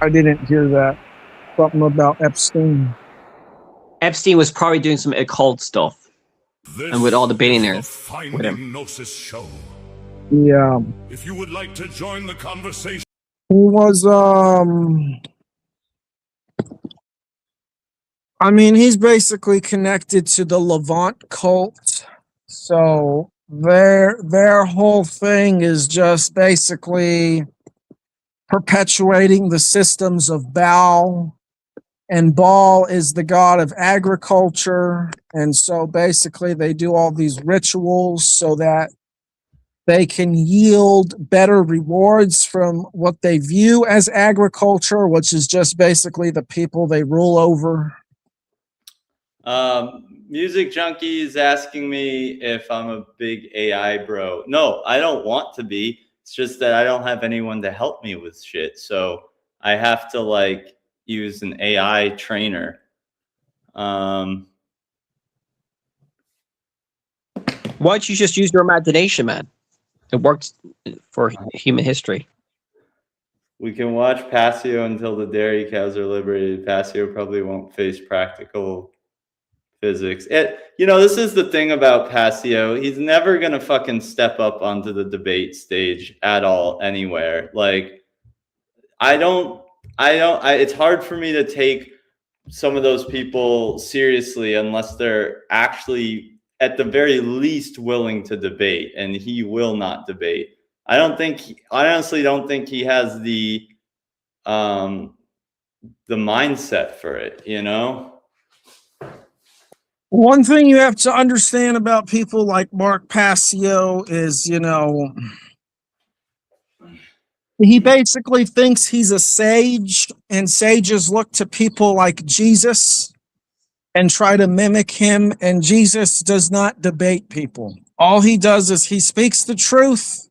didn't hear that. Something about Epstein. Epstein was probably doing some occult stuff, and with all the billionaires with him. Gnosis show. Yeah. If you would like to join the conversation, He was I mean, he's basically connected to the Levant cult. So their whole thing is just basically perpetuating the systems of Baal. And Baal is the god of agriculture. And so basically they do all these rituals so that they can yield better rewards from what they view as agriculture, which is just basically the people they rule over. Music Junkie is asking me if I'm a big AI bro. No, I don't want to be. It's just that I don't have anyone to help me with shit. So I have to like use an AI trainer. Why don't you just use your imagination, man? It works for human history. We can watch Passio until the dairy cows are liberated. Passio probably won't face practical physics. This is the thing about Passio. He's never gonna fucking step up onto the debate stage at all, anywhere. Like, it's hard for me to take some of those people seriously unless they're actually, at the very least, willing to debate, and he will not debate. I honestly don't think he has the mindset for it, One thing you have to understand about people like Mark Passio is, he basically thinks he's a sage, and sages look to people like Jesus and try to mimic him, and Jesus does not debate people. All he does is he speaks the truth.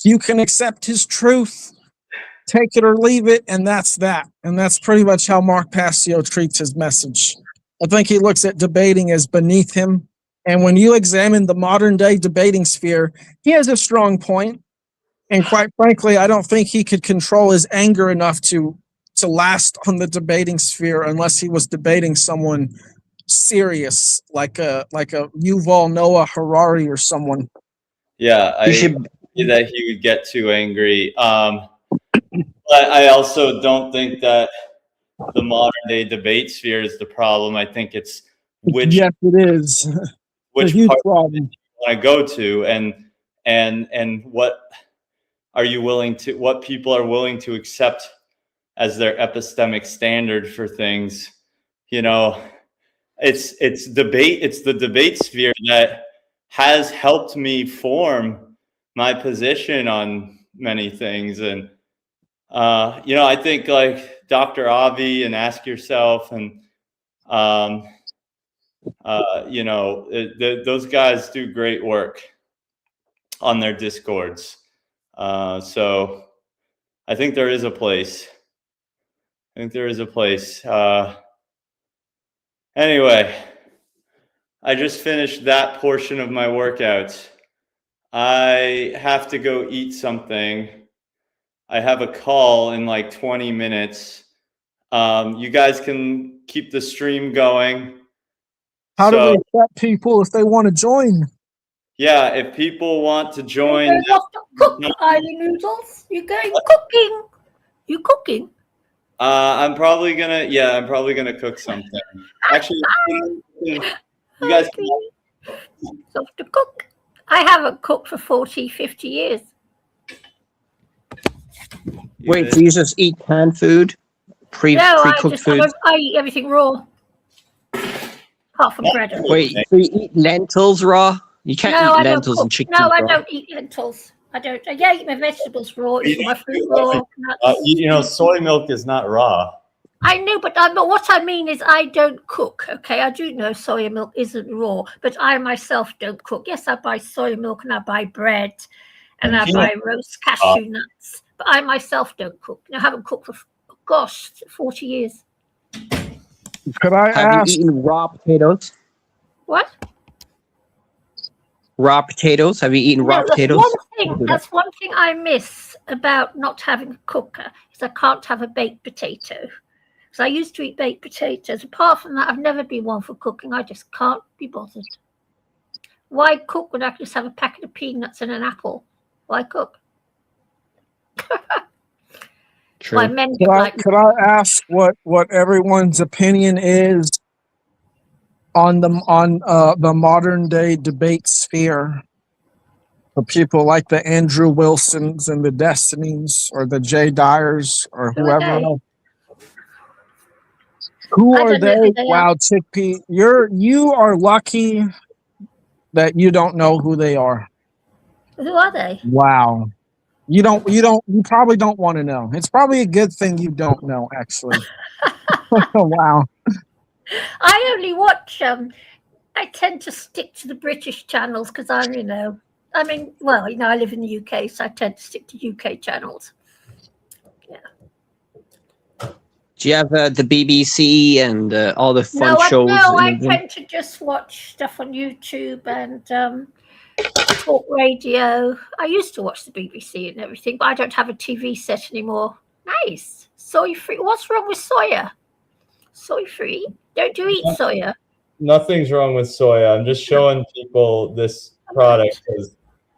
You can accept his truth, take it or leave it, and that's that. And that's pretty much how Mark Passio treats his message. I think he looks at debating as beneath him. And when you examine the modern day debating sphere, he has a strong point. And quite frankly, I don't think he could control his anger enough to last on the debating sphere unless he was debating someone serious, like a Yuval Noah Harari or someone. Yeah, I see that he would get too angry. But I also don't think that the modern day debate sphere is the problem. I think it's which yes, it is. which huge part problem. you want to go to, and what are you willing to? What people are willing to accept as their epistemic standard for things? It's debate. It's the debate sphere that has helped me form my position on many things, and I think like Dr. Avi and Ask Yourself, and those guys do great work on their discords. So I think there is a place. Anyway, I just finished that portion of my workout. I have to go eat something. I have a call in like 20 minutes. You guys can keep the stream going. How do we accept people if they want to join? Yeah, if people want to join. You're off to cook, are you, Noodles? You're going cooking. You cooking? I'm probably gonna cook something. Actually, you guys off to cook. I haven't cooked for 40, 50 years. Wait, do you just eat canned food? Pre-cooked food? I eat everything raw. Apart from bread. Wait, so you eat lentils raw? You can't eat lentils and chickpeas raw. No, I don't eat lentils. I don't. I eat my vegetables raw, eat my fruit raw. Soy milk is not raw. I know, but what I mean is I don't cook, okay? I do know soya milk isn't raw, but I myself don't cook. Yes, I buy soya milk and I buy bread and I buy roast cashew nuts, but I myself don't cook. I haven't cooked for, 40 years. Could I Have ask? you eaten raw potatoes? What? Raw potatoes? Have you eaten raw potatoes? That's one thing I miss about not having a cooker is I can't have a baked potato. Because I used to eat baked potatoes. Apart from that, I've never been one for cooking. I just can't be bothered. Why cook when I can just have a packet of peanuts and an apple? Why cook? True. Could I ask what everyone's opinion is on the modern day debate sphere? For people like the Andrew Wilsons and the Destinys or the Jay Dyers or whoever else. Who are they? Wow, Chickpea, you are lucky that you don't know who they are. Who are they? Wow. You probably don't want to know. It's probably a good thing you don't know, actually. Wow. I only watch I tend to stick to the British channels because I live in the UK, so I tend to stick to UK channels. Yeah. Do you have the BBC and all the fun shows? No, I tend to just watch stuff on YouTube and talk radio. I used to watch the BBC and everything, but I don't have a TV set anymore. Nice. Soy free. What's wrong with soya? Soy free? Don't you eat soya? Nothing's wrong with soya. I'm just showing people this product because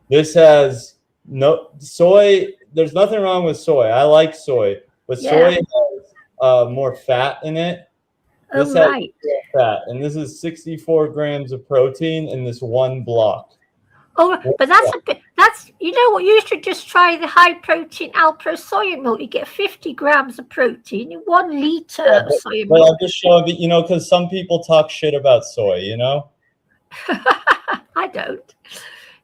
this has no soy. There's nothing wrong with soy. I like soy, but soy has more fat in it. This has more fat, and this is 64 grams of protein in this one block. Oh, but that's you know what? You should just try the high protein Alpro soya milk. You get 50 grams of protein in 1 liter of soya milk. Well, I'm just showing that, because some people talk shit about soy, I don't.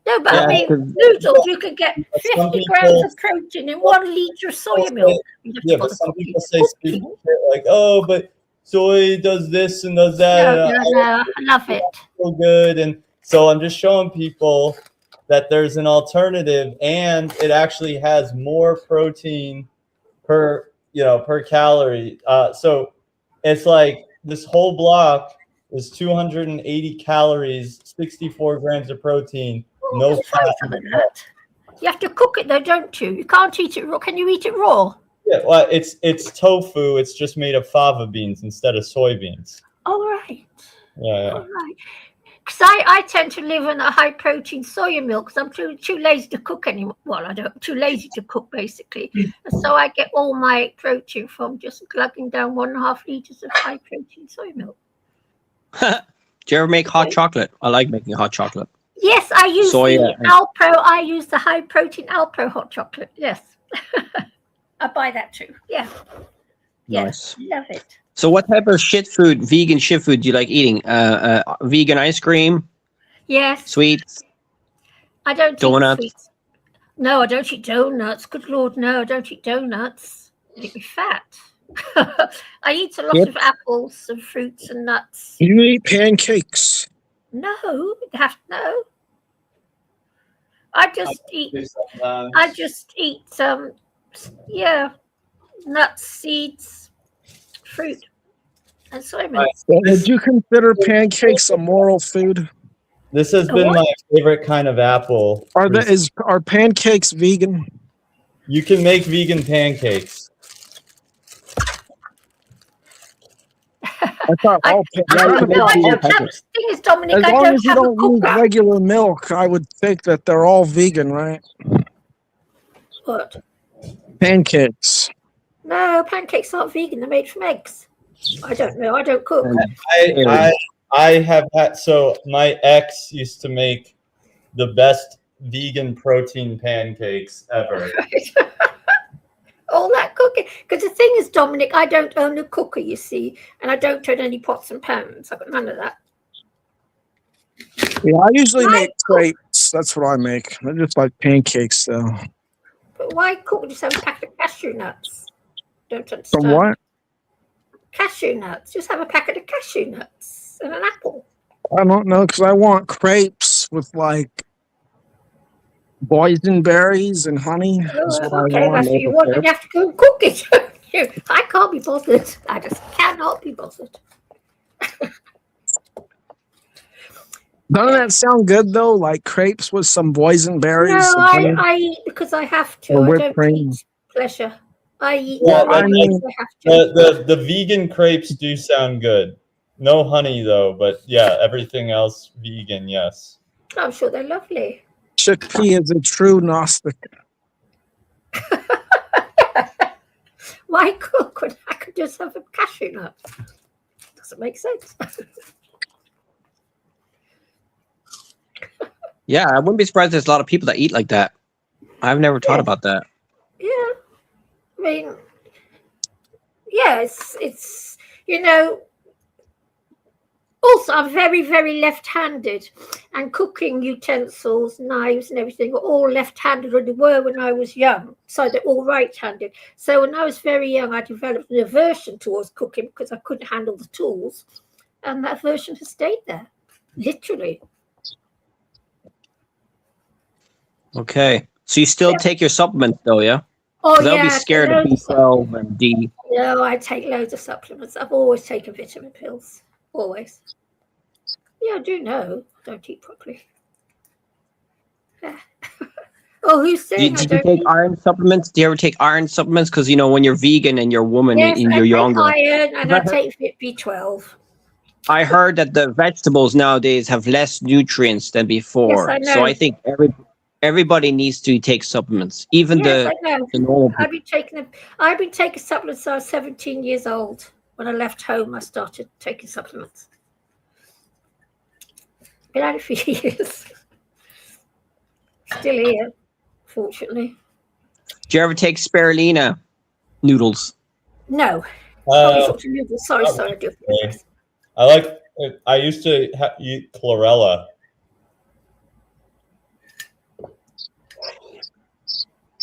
No, but I mean, noodles, you can get 50 grams of protein in 1 liter of soya milk. Yeah, but some people say shit like, oh, but soy does this and does that. No, I love it. So good. And so I'm just showing people that there's an alternative and it actually has more protein per calorie. So it's like this whole block is 280 calories, 64 grams of protein, no fat. You have to cook it though, don't you? You can't eat it raw. Can you eat it raw? Yeah, well, it's tofu. It's just made of fava beans instead of soybeans. All right. Yeah. All right. Because I tend to live on a high protein soya milk because I'm too lazy to cook anymore. Well, too lazy to cook basically. And so I get all my protein from just glugging down 1.5 liters of high protein soya milk. Do you ever make hot chocolate? I like making hot chocolate. Yes, I use the Alpro. I use the high protein Alpro hot chocolate. Yes. I buy that too. Yeah. Nice. Yes, love it. So what type of vegan shit food do you like eating? Vegan ice cream? Yes. Sweets? I don't donuts? eat sweets. No, I don't eat donuts. Good Lord, no, I don't eat donuts. Make me fat. I eat a lot of apples and fruits and nuts. You eat pancakes? No, no. I just eat nuts, seeds, fruit, and soy milk. Would you consider pancakes a moral food? This has been my favorite kind of apple. Are pancakes vegan? You can make vegan pancakes. I thought all pancakes. Dominic, as long as you don't use regular milk, I would think that they're all vegan, right? What? Pancakes. No, pancakes aren't vegan. They're made from eggs. I don't know. I don't cook. I have had. So my ex used to make the best vegan protein pancakes ever. All that cooking. Because the thing is, Dominic, I don't own a cooker, you see, and I don't own any pots and pans. I've got none of that. Yeah, I usually Why make cook? crepes. That's what I make. I just like pancakes, though. But why cook? Just have a packet of cashew nuts. Don't understand. From what? Cashew nuts. Just have a packet of cashew nuts and an apple. I don't know, because I want crepes with like boysenberries and honey. Is what Okay, I want. that's what you want. Then you have to go and cook it. I can't be bothered. I just cannot be bothered. Doesn't that sound good though? Like crepes with some boysenberries. No, and honey? I eat because I have to. Or I whipped don't cream. eat pleasure. I eat Yeah, because I have to. The vegan crepes do sound good. No honey though, but yeah, everything else vegan, yes. I'm sure they're lovely. Chickpea is a true Gnostic. Why cook when I could just have a cashew nut? Doesn't make sense. Yeah, I wouldn't be surprised there's a lot of people that eat like that. I've never thought about that. Yeah, I mean, yeah, it's you know. Also, I'm very, very left-handed, and cooking utensils, knives, and everything are all left-handed, or they were when I was young. So they're all right-handed. So when I was very young, I developed an aversion towards cooking because I couldn't handle the tools, and that aversion has stayed there, literally. Okay. So you still take your supplements though, yeah? Oh 'Cause I would yeah, be scared of B12 and D. No, I take loads of supplements. I've always taken vitamin pills. Always. Yeah, I do know. I don't eat properly. Yeah. Oh, who's saying I Did you don't take eat? iron supplements? Do you ever take iron supplements? Because you know when you're vegan and you're a woman Yes, and I you're take younger. iron and I take B12. I heard that the vegetables nowadays have less nutrients than before. Yes, I So know. I think everybody needs to take supplements, even Yes, I know. the normal people. I've been taking supplements since I was 17 years old. When I left home, I started taking supplements. Been at it for years. Still here, fortunately. Do you ever take spirulina noodles? No. Uh, Sorry, I do. okay. I used to eat chlorella.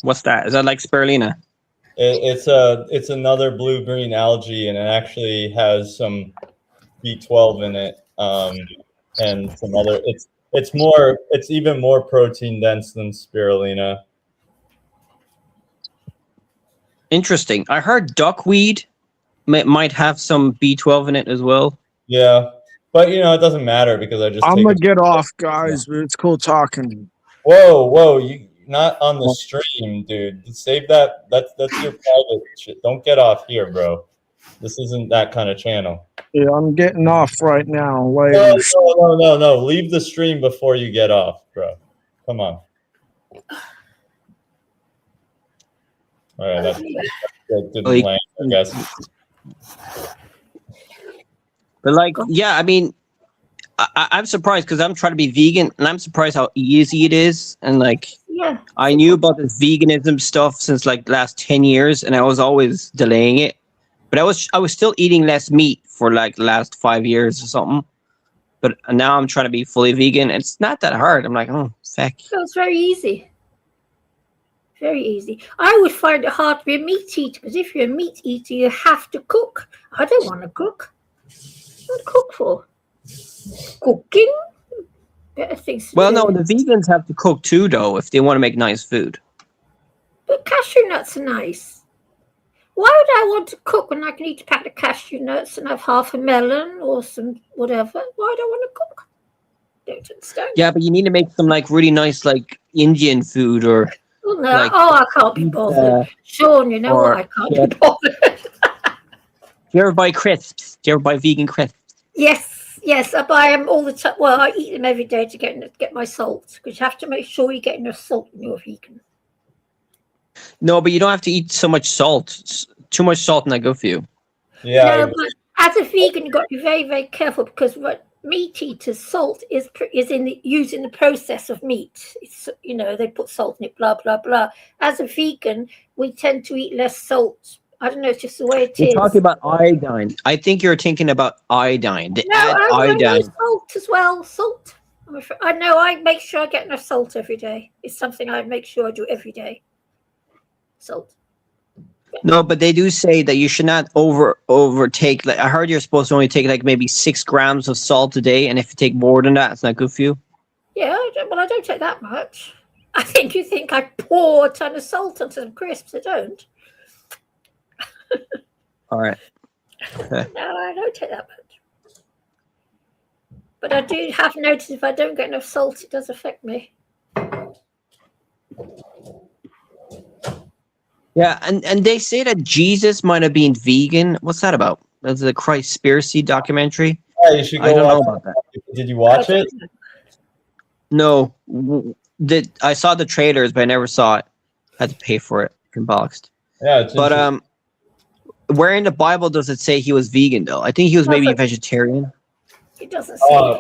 What's that? Is that like spirulina? It's another blue-green algae, and it actually has some B12 in it, and some other. It's even more protein dense than spirulina. Interesting. I heard duckweed might have some B12 in it as well. Yeah, but it doesn't matter because I just. I'm take gonna it. get off, guys. But it's cool talking. Whoa! You not on the stream, dude. Save that. That's your private shit. Don't get off here, bro. This isn't that kind of channel. Yeah, I'm getting off right now. Like, No. Leave the stream before you get off, bro. Come on. All right, that didn't land, I guess. But yeah, I mean, I'm surprised because I'm trying to be vegan, and I'm surprised how easy it is. And Yeah. I knew about this veganism stuff since the last 10 years, and I was always delaying it. But I was still eating less meat for the last 5 years or something. But now I'm trying to be fully vegan. It's not that hard. I'm like, oh, feck. So it's very easy. Very easy. I would find it hard to be a meat eater because if you're a meat eater, you have to cook. I don't want to cook. What cook for? Cooking? Better things to Well, do. no, the vegans have to cook too, though, if they want to make nice food. But cashew nuts are nice. Why would I want to cook when I can eat a packet of cashew nuts and have half a melon or some whatever? Why do I want to cook? Don't understand. Yeah, but you need to make some really nice Indian food or. Oh, no. I can't be bothered. Sean, you know what? I can't be bothered. Do you ever buy crisps? Do you ever buy vegan crisps? Yes, I buy them all the time. Well, I eat them every day to get my salt because you have to make sure you get enough salt when you're vegan. No, but you don't have to eat so much salt. Too much salt not good for you. Yeah. No, but as a vegan, you've got to be very, very careful because meat eaters, salt is used in the process of meat. It's, they put salt in it, blah blah blah. As a vegan, we tend to eat less salt. I don't know, it's just the way it You're is. talking about iodine. I think you're thinking about iodine. They No, add I know iodine. salt as well. Salt. I know. I make sure I get enough salt every day. It's something I make sure I do every day. Salt. No, but they do say that you should not overtake. Like, I heard you're supposed to only take like maybe 6 grams of salt a day, and if you take more than that, it's not good for you. Yeah, I don't take that much. I think you think I pour a ton of salt onto some crisps. I don't. All right. Okay. No, I don't take that much. But I do have noticed if I don't get enough salt, it does affect me. Yeah, and they say that Jesus might have been vegan. What's that about? That's the Christspiracy documentary. Yeah, you should go I don't know watch about that. Did you watch it? No, I saw the trailers, but I never saw it. I had to pay for it in boxed. Yeah, it's But where in the Bible does it say he was vegan though? I think he was maybe a vegetarian. It doesn't say.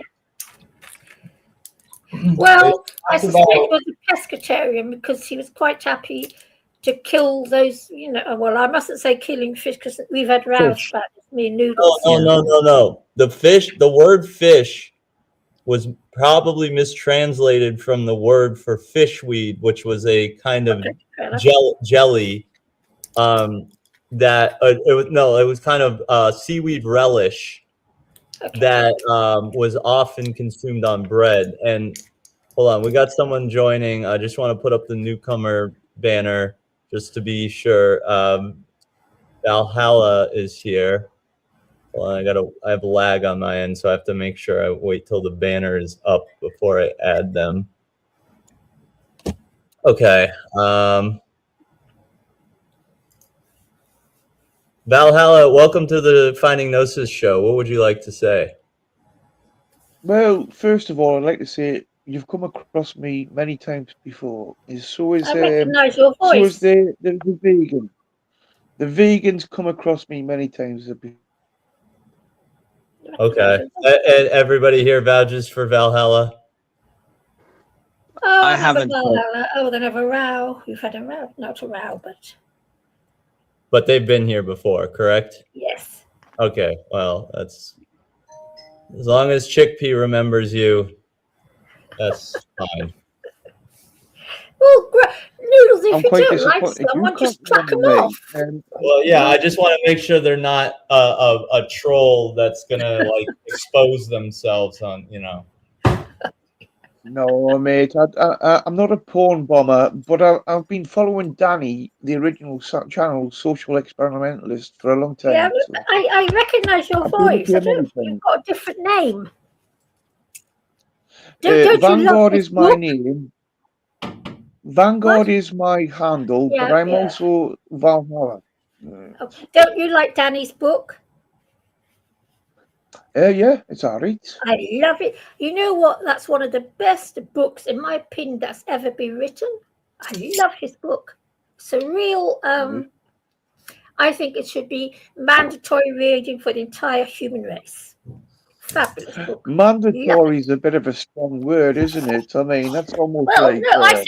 Well, I suspect he was a pescatarian because he was quite happy to kill those, well, I mustn't say killing fish because we've had rows about this, me and Noodles. No. The word fish was probably mistranslated from the word for fishweed, which was a kind of jelly. It was kind of seaweed relish that was often consumed on bread. And hold on, we got someone joining. I just want to put up the newcomer banner just to be sure. Valhalla is here. Well, I have lag on my end, so I have to make sure I wait till the banner is up before I add them. Okay. Valhalla, welcome to the Finding Gnosis show. What would you like to say? Well, first of all, I'd like to say you've come across me many times before. I recognize your voice. So is the vegan. The vegans come across me many times before. Okay. And everybody here vouches for Valhalla? Oh, I haven't. Valhalla. Oh, they have a row. We've had a row. Not a row, but... But they've been here before, correct? Yes. Okay, well, that's... As long as Chickpea remembers you, that's fine. Well, Noodles, if I'm you quite don't like disappointed. someone, You just can't pluck them remember me. off. Well, yeah, I just want to make sure they're not a troll that's gonna like expose themselves on, No, mate, I'm not a porn bomber, but I've been following Danny, the original channel, Social Experimentalist, for a long time. Yeah, so I recognise your I've been voice. here I don't many think you've times. got a different name. Don't you Vanguard love this is my book? name. Vanguard What? is my handle, but I'm also Valhalla. Oh, don't you like Danny's book? Yeah, it's all right. I love it. You know what? That's one of the best books, in my opinion, that's ever been written. I love his book. It's a real... I think it should be mandatory reading for the entire human race. Fabulous book. Mandatory is a bit of a strong word, isn't it? I mean, that's almost Well, like...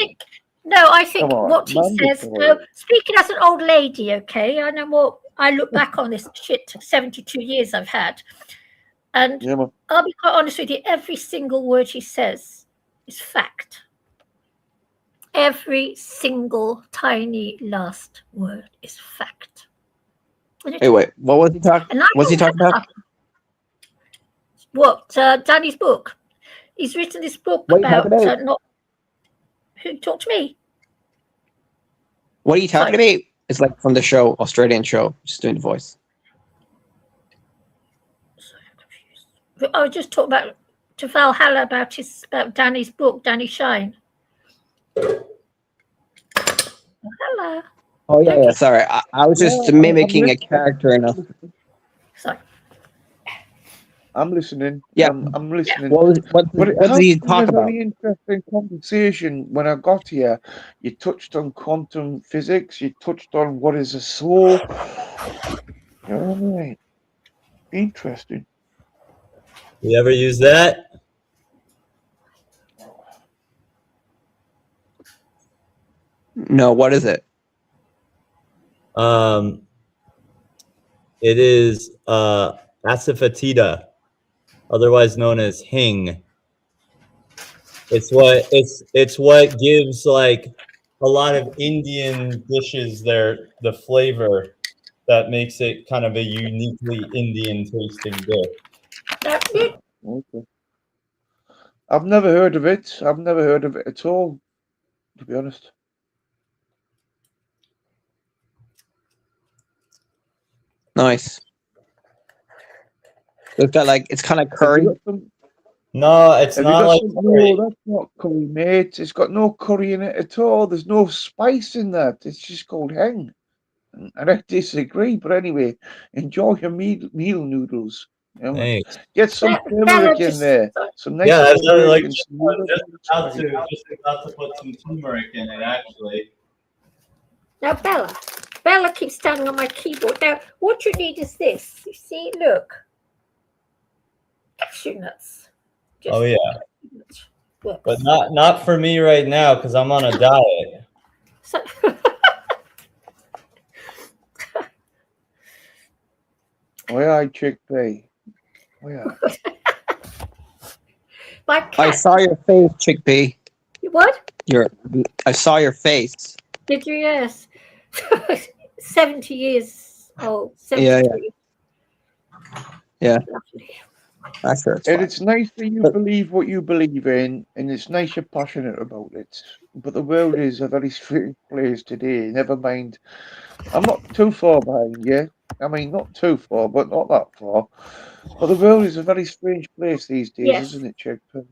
I think Come on, what he says, speaking as an old lady, okay, I know what, I look back on this 72 years I've had, and I'll be quite honest with you, every single word he says is fact. Every single tiny last word is fact. Hey, wait, what was he talking? What's he talking about? What? Danny's book. He's written this book about not. Who talked to me? What are you talking about? It's like from the show, Australian show, just doing the voice. Sorry, I'm confused. I was just talking about to Valhalla about Danny's book, Danny Shine. Hello. Oh yeah, sorry. I was just mimicking a character enough. Sorry. I'm listening. Yeah, I'm listening. What did he talk about? Very interesting conversation. When I got here, you touched on quantum physics. You touched on what is a soul. All right. Interesting. You ever use that? No, what is it? It is asafoetida, otherwise known as hing. It's what gives like a lot of Indian dishes the flavor that makes it kind of a uniquely Indian tasting dish. Now, you, Okay. I've never heard of it. I've never heard of it at all, to be honest. Nice. It's got like it's kind of Have you curry. got some? No, it's Have you not got like some? curry. No, that's not curry, mate. It's got no curry in it at all. There's no spice in that. It's just called heng. And I disagree, but anyway, enjoy your meal noodles. You know, Thanks. get some Bella turmeric in just. there, some nice Yeah, that's turmeric like and some just about to put some turmeric in it actually. Now, Bella keeps standing on my keyboard. Now, what you need is this. You see, look. Cashew nuts. Just Oh yeah, works. but not for me right now because I'm on a diet. So, Where I chickpea? Where? my I cat. saw your face, chickpea. What? I saw your face. Did you? Yes. 70 years old. Yeah, 73. yeah. Lovely. That's sure it's And fine. it's nice that you But- believe what you believe in, and it's nice you're passionate about it. But the world is a very strange place today. Never mind. I'm not too far behind you. I mean, not too far, but not that far. But the world is a very strange place these days, Yes. isn't it, Chickpea?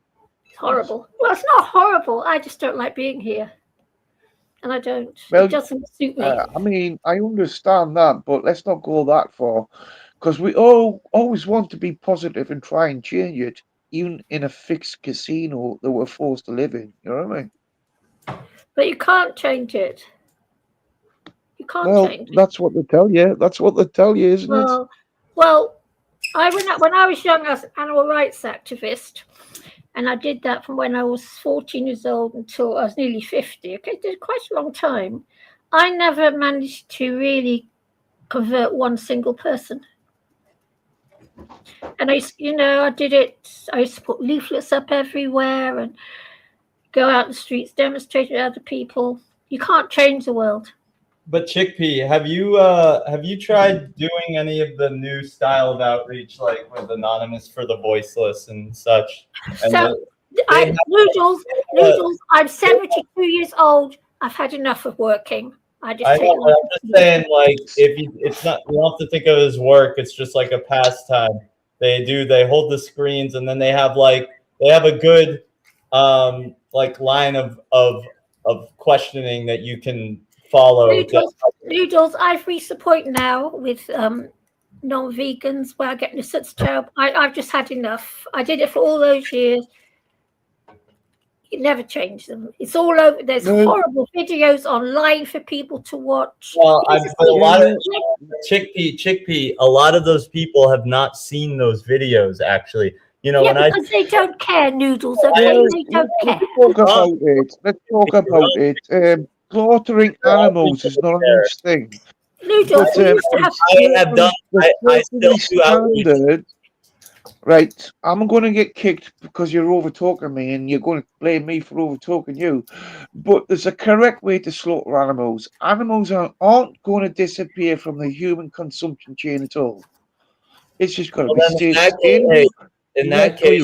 It's horrible. Well, it's not horrible. I just don't like being here. And I don't. Well, It doesn't suit me. I mean, I understand that, but let's not go that far, because we all always want to be positive and try and change it, even in a fixed casino that we're forced to live in. You know what I mean? But you can't change it. You can't Well, change it. that's what they tell you. That's what they tell you, isn't it? Well, when I was young, I was an animal rights activist, and I did that from when I was 14 years old until I was nearly 50. Okay, it did quite a long time. I never managed to really convert one single person. And I did it. I used to put leaflets up everywhere and go out in the streets, demonstrate with other people. You can't change the world. But Chickpea, have you tried doing any of the new style of outreach, like with Anonymous for the Voiceless and such? And So, Noodles, I'm 72 years old. I've had enough of working. I just I take know, but I'm just saying, like, it's not, you don't have to think of it as work. It's just like a pastime. They hold the screens, and then they have a good like line of questioning that you can follow. Noodles, I've reached the point now with non-vegans where I get such terrible. I've just had enough. I did it for all those years. You never change them. It's all over. There's horrible videos online for people to watch. Well, a lot of Chickpea. A lot of those people have not seen those videos. Actually, because they don't care. Noodles, okay? They don't care. Let's talk about it. Slaughtering animals is not a nice thing. Noodles, But, I still do outreach. Right, I'm going to get kicked because you're over talking me, and you're going to blame me for over talking you. But there's a correct way to slaughter animals. Animals aren't going to disappear from the human consumption chain at all. It's just got to be stay sustainable,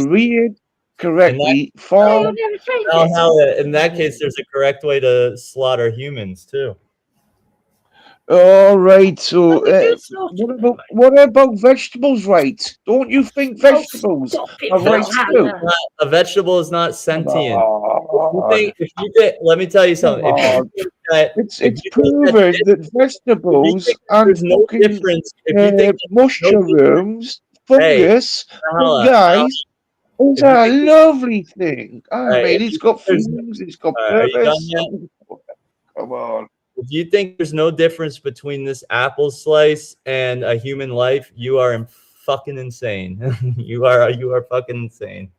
reared correctly, farmed. In that case, there's a correct way to slaughter humans too. All right. So, what about vegetables' rights? Don't you think vegetables are rights too? A vegetable is not sentient. Let me tell you something. It's proven that vegetables and mushrooms, fungus, fungi is a lovely thing. I mean, it's got feelings, it's got purpose. Come on. If you think there's no difference between this apple slice and a human life, you are in fucking insane. You are fucking insane.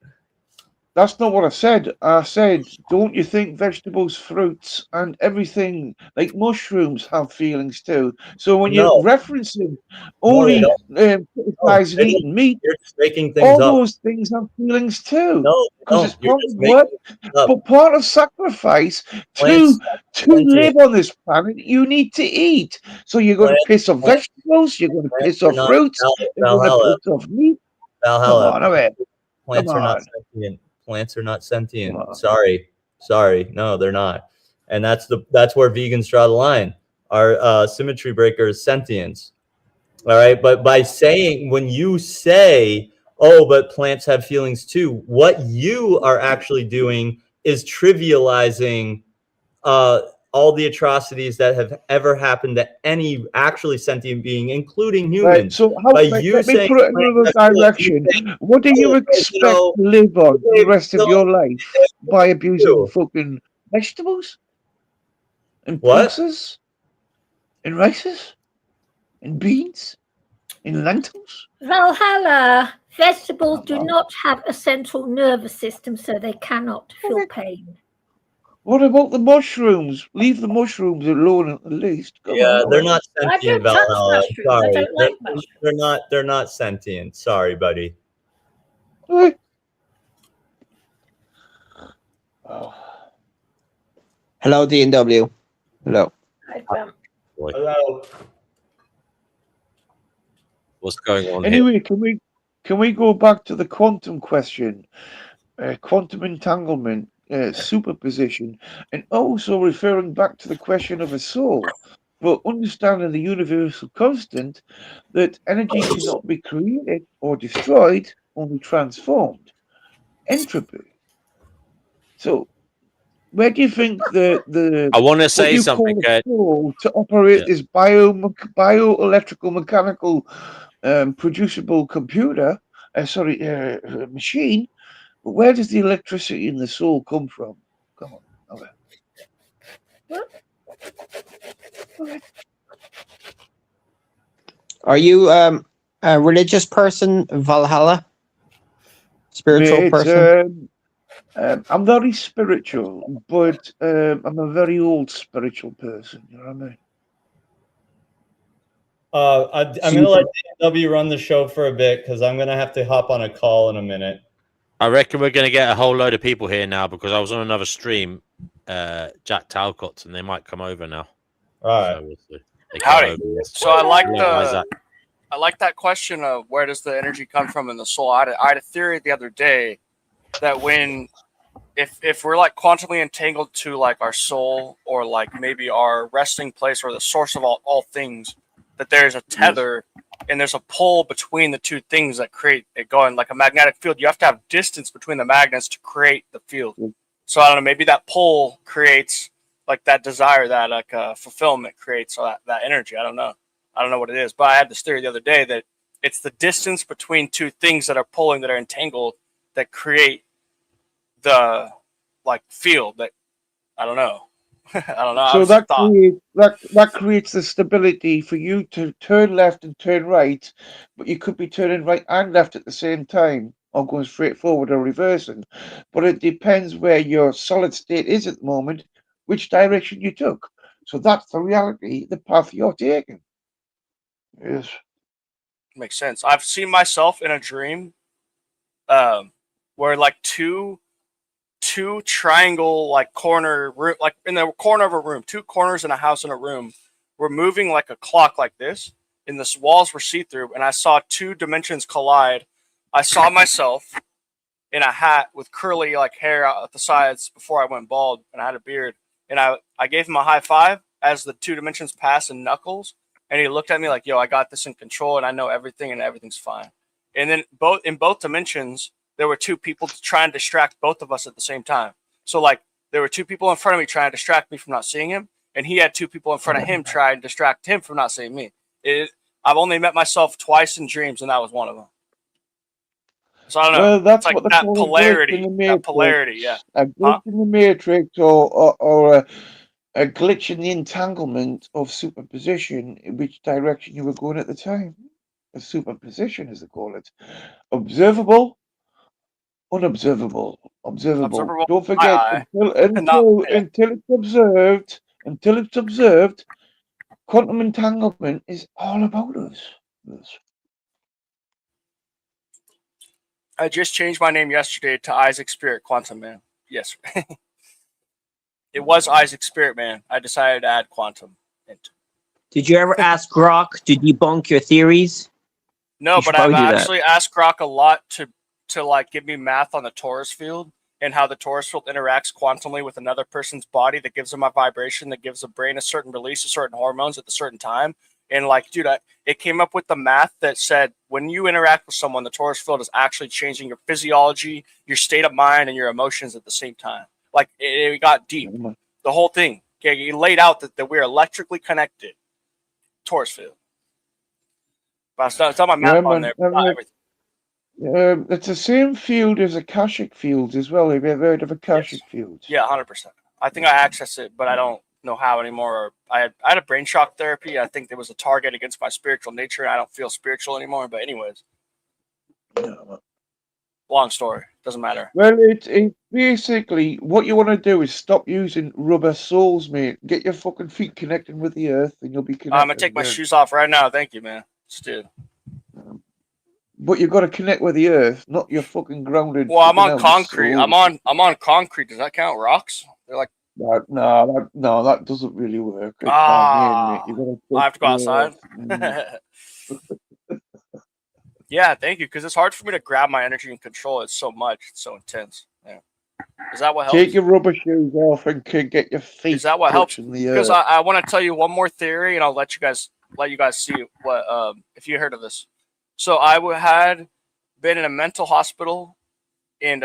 That's not what I said. I said, don't you think vegetables, fruits, and everything like mushrooms have feelings too? So when you're No, referencing no, they only don't. No, criticizing they eating don't. meat, You're just making things all up. those things have feelings too. No, they Because it's don't. You're part just of making what? things up. But part of sacrifice Plants to are live sentient. on this planet, you need to eat. So you're going to Plants, piss off plants, vegetables, you're going to plants piss are off not fruits, you're going to Valhalla. piss off meat. Come Valhalla. on, away. Come Plants are not on. sentient. Plants are not Come sentient. on. Sorry. No, they're not. And that's where vegans draw the line. Our symmetry breaker is sentience. All right. But by saying, when you say, oh, but plants have feelings too, what you are actually doing is trivializing all the atrocities that have ever happened to any actually sentient being, including Right. humans. So By you let me saying put it in plants another have feelings, you direction. say, What do you oh, expect to live on for the rest of no, your life by abusing fucking vegetables and what? pulses and rices and beans and lentils? Valhalla, vegetables Come do on. not have a central nervous system, so they cannot feel pain. What about the mushrooms? Leave the mushrooms alone at least. Come Yeah, on. they're not I sentient, don't touch Valhalla. mushrooms. I Sorry, don't like mushrooms. they're not sentient. Sorry, buddy. Right. Oh. Hello, DNW. Hello. Hello. What's going on here? Anyway, can we go back to the quantum question? Quantum entanglement, superposition, and also referring back to the question of a soul, but understanding the universal constant that energy cannot be created or destroyed, only transformed. Entropy. So, where do you think the I want to what say you something. call a soul to operate Yeah. this bioelectrical mechanical producible computer, machine? Where does the electricity in the soul come from? Come on. Okay. Are you a religious person, Valhalla? Spiritual Mate, person? I'm very spiritual, but I'm a very old spiritual person. You know what I mean? I'm gonna let DW run the show for a bit because I'm gonna have to hop on a call in a minute. I reckon we're going to get a whole load of people here now because I was on another stream, Jack Talcott's, and they might come over now. All right. So we'll see. They came Howdy. over yesterday. So Hello, Isaac. I like that question of where does the energy come from in the soul. I had a theory the other day that if we're like quantumly entangled to like our soul or like maybe our resting place or the source of all things, that there's a tether and there's a pull between the two things that create it going like a magnetic field. You have to have distance between the magnets to create the field. So I don't know, maybe that pull creates like that desire, that like fulfillment creates that energy. I don't know what it is, but I had this theory the other day that it's the distance between two things that are pulling, that are entangled, that create the like field that I don't know. I don't know. I So was that thought. creates the stability for you to turn left and turn right, but you could be turning right and left at the same time, or going straight forward or reversing. But it depends where your solid state is at the moment, which direction you took. So that's the reality, the path you're taking. Yes. Makes sense. I've seen myself in a dream, where like two triangle like corner room, like in the corner of a room, two corners in a house in a room, were moving like a clock like this, and the walls were see-through, and I saw two dimensions collide. I saw myself in a hat with curly like hair out at the sides before I went bald, and I had a beard, and I gave him a high five as the two dimensions passed in knuckles, and he looked at me like, yo, I got this in control and I know everything and everything's fine. And then in both dimensions there were two people trying to distract both of us at the same time. So like there were two people in front of me trying to distract me from not seeing him, and he had two people in front of him trying to distract him from not seeing me. I've only met myself twice in dreams, and that was one of them. So I don't know. Well, that's It's like what they that call polarity. a glitch in the That matrix. polarity, yeah. A glitch in the matrix, or a glitch in the entanglement of superposition, in which direction you were going at the time. a superposition, as they call it. Observable, unobservable, observable. Observable Don't by forget, eye. until Yeah. until it's observed, quantum entanglement is all about us. Yes. I just changed my name yesterday to Isaac Spirit Quantum Man. Yes. It was Isaac Spirit Man. I decided to add quantum into. Did you ever ask Grok to debunk your theories? No, You should but I've probably do that. actually asked Grok a lot to like give me math on the torus field and how the torus field interacts quantumly with another person's body that gives them a vibration, that gives the brain a certain release of certain hormones at a certain time. And like, dude, it came up with the math that said when you interact with someone, the torus field is actually changing your physiology, your state of mind, and your emotions at the same time. Like it got deep. The whole thing. Okay, he laid out that we're electrically connected. Torus field. But it's not my math on there. Not everything. It's the same field as Akashic fields as well. Have you ever heard of Akashic fields? Yeah, 100%. I think I access it, but I don't know how anymore. I had a brain shock therapy. I think there was a target against my spiritual nature. I don't feel spiritual anymore. But anyways, long story. Doesn't matter. Well, it's basically what you want to do is stop using rubber soles, mate. Get your fucking feet connected with the earth, and you'll be connected. I'm gonna take my shoes off right now. Thank you, man. Dude. But you've got to connect with the earth, not your fucking grounded. Well, I'm on concrete. I'm on concrete. Does that count? Rocks? They're like. No, that doesn't really work. It's I have to go outside. Mm. Yeah, thank you. Because it's hard for me to grab my energy and control it so much. It's so intense. Yeah. Is that what helps? Take your rubber shoes off and get your feet. Is that what helps? Because I I want to tell you one more theory, and I'll let you guys see what if you heard of this. So I had been in a mental hospital, and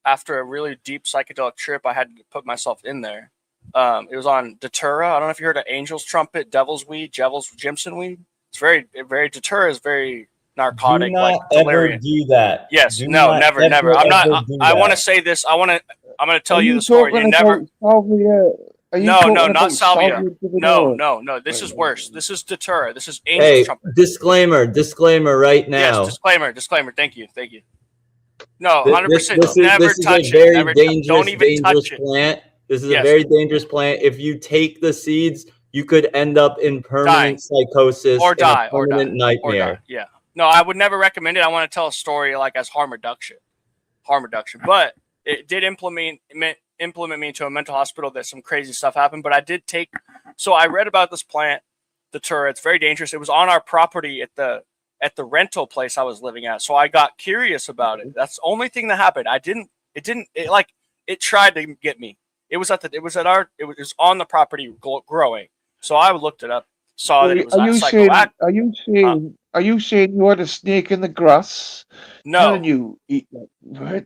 after a really deep psychedelic trip, I had to put myself in there. It was on Datura. I don't know if you heard of Angel's Trumpet, Devil's Weed, Jimson Weed. It's very Datura is very narcotic. Do not like ever do that. Yes, never. I'm not. I want to say this. I'm going to tell you the story. You never. No, not salvia. No. This is worse. This is Datura. This is Angel's Trumpet. Disclaimer right now. Yes, disclaimer. Thank you. No, 100%. This is a very dangerous plant. This is a very dangerous plant. If you take the seeds, you could end up in permanent psychosis or die, a permanent nightmare. Yeah. No, I would never recommend it. I want to tell a story like as harm reduction. But it did implement me into a mental hospital that some crazy stuff happened. But I did take. So I read about this plant, the Datura. It's very dangerous. It was on our property at the rental place I was living at. So I got curious about it. That's the only thing that happened. It tried to get me. It was on the property growing. So I looked it up, saw that it was psychoactive. Are you saying you had a snake in the grass? No. Telling you eat that? What?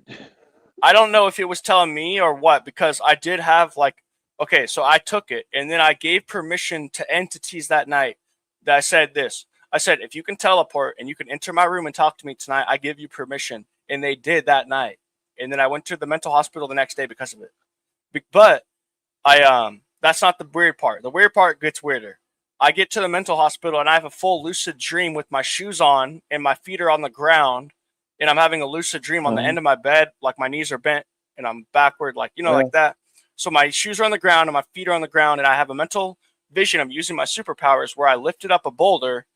I don't know if it was telling me or what, because I did have so I took it and then I gave permission to entities that night that I said this. I said, if you can teleport and you can enter my room and talk to me tonight, I give you permission. And they did that night. And then I went to the mental hospital the next day because of it. But that's not the weird part. The weird part gets weirder. I get to the mental hospital and I have a full lucid dream with my shoes on and my feet are on the ground. And I'm having a lucid dream on the end of my bed, like my knees are bent and I'm backward, like that. So my shoes are on the ground and my feet are on the ground. And I have a mental vision. I'm using my superpowers where I lifted up a boulder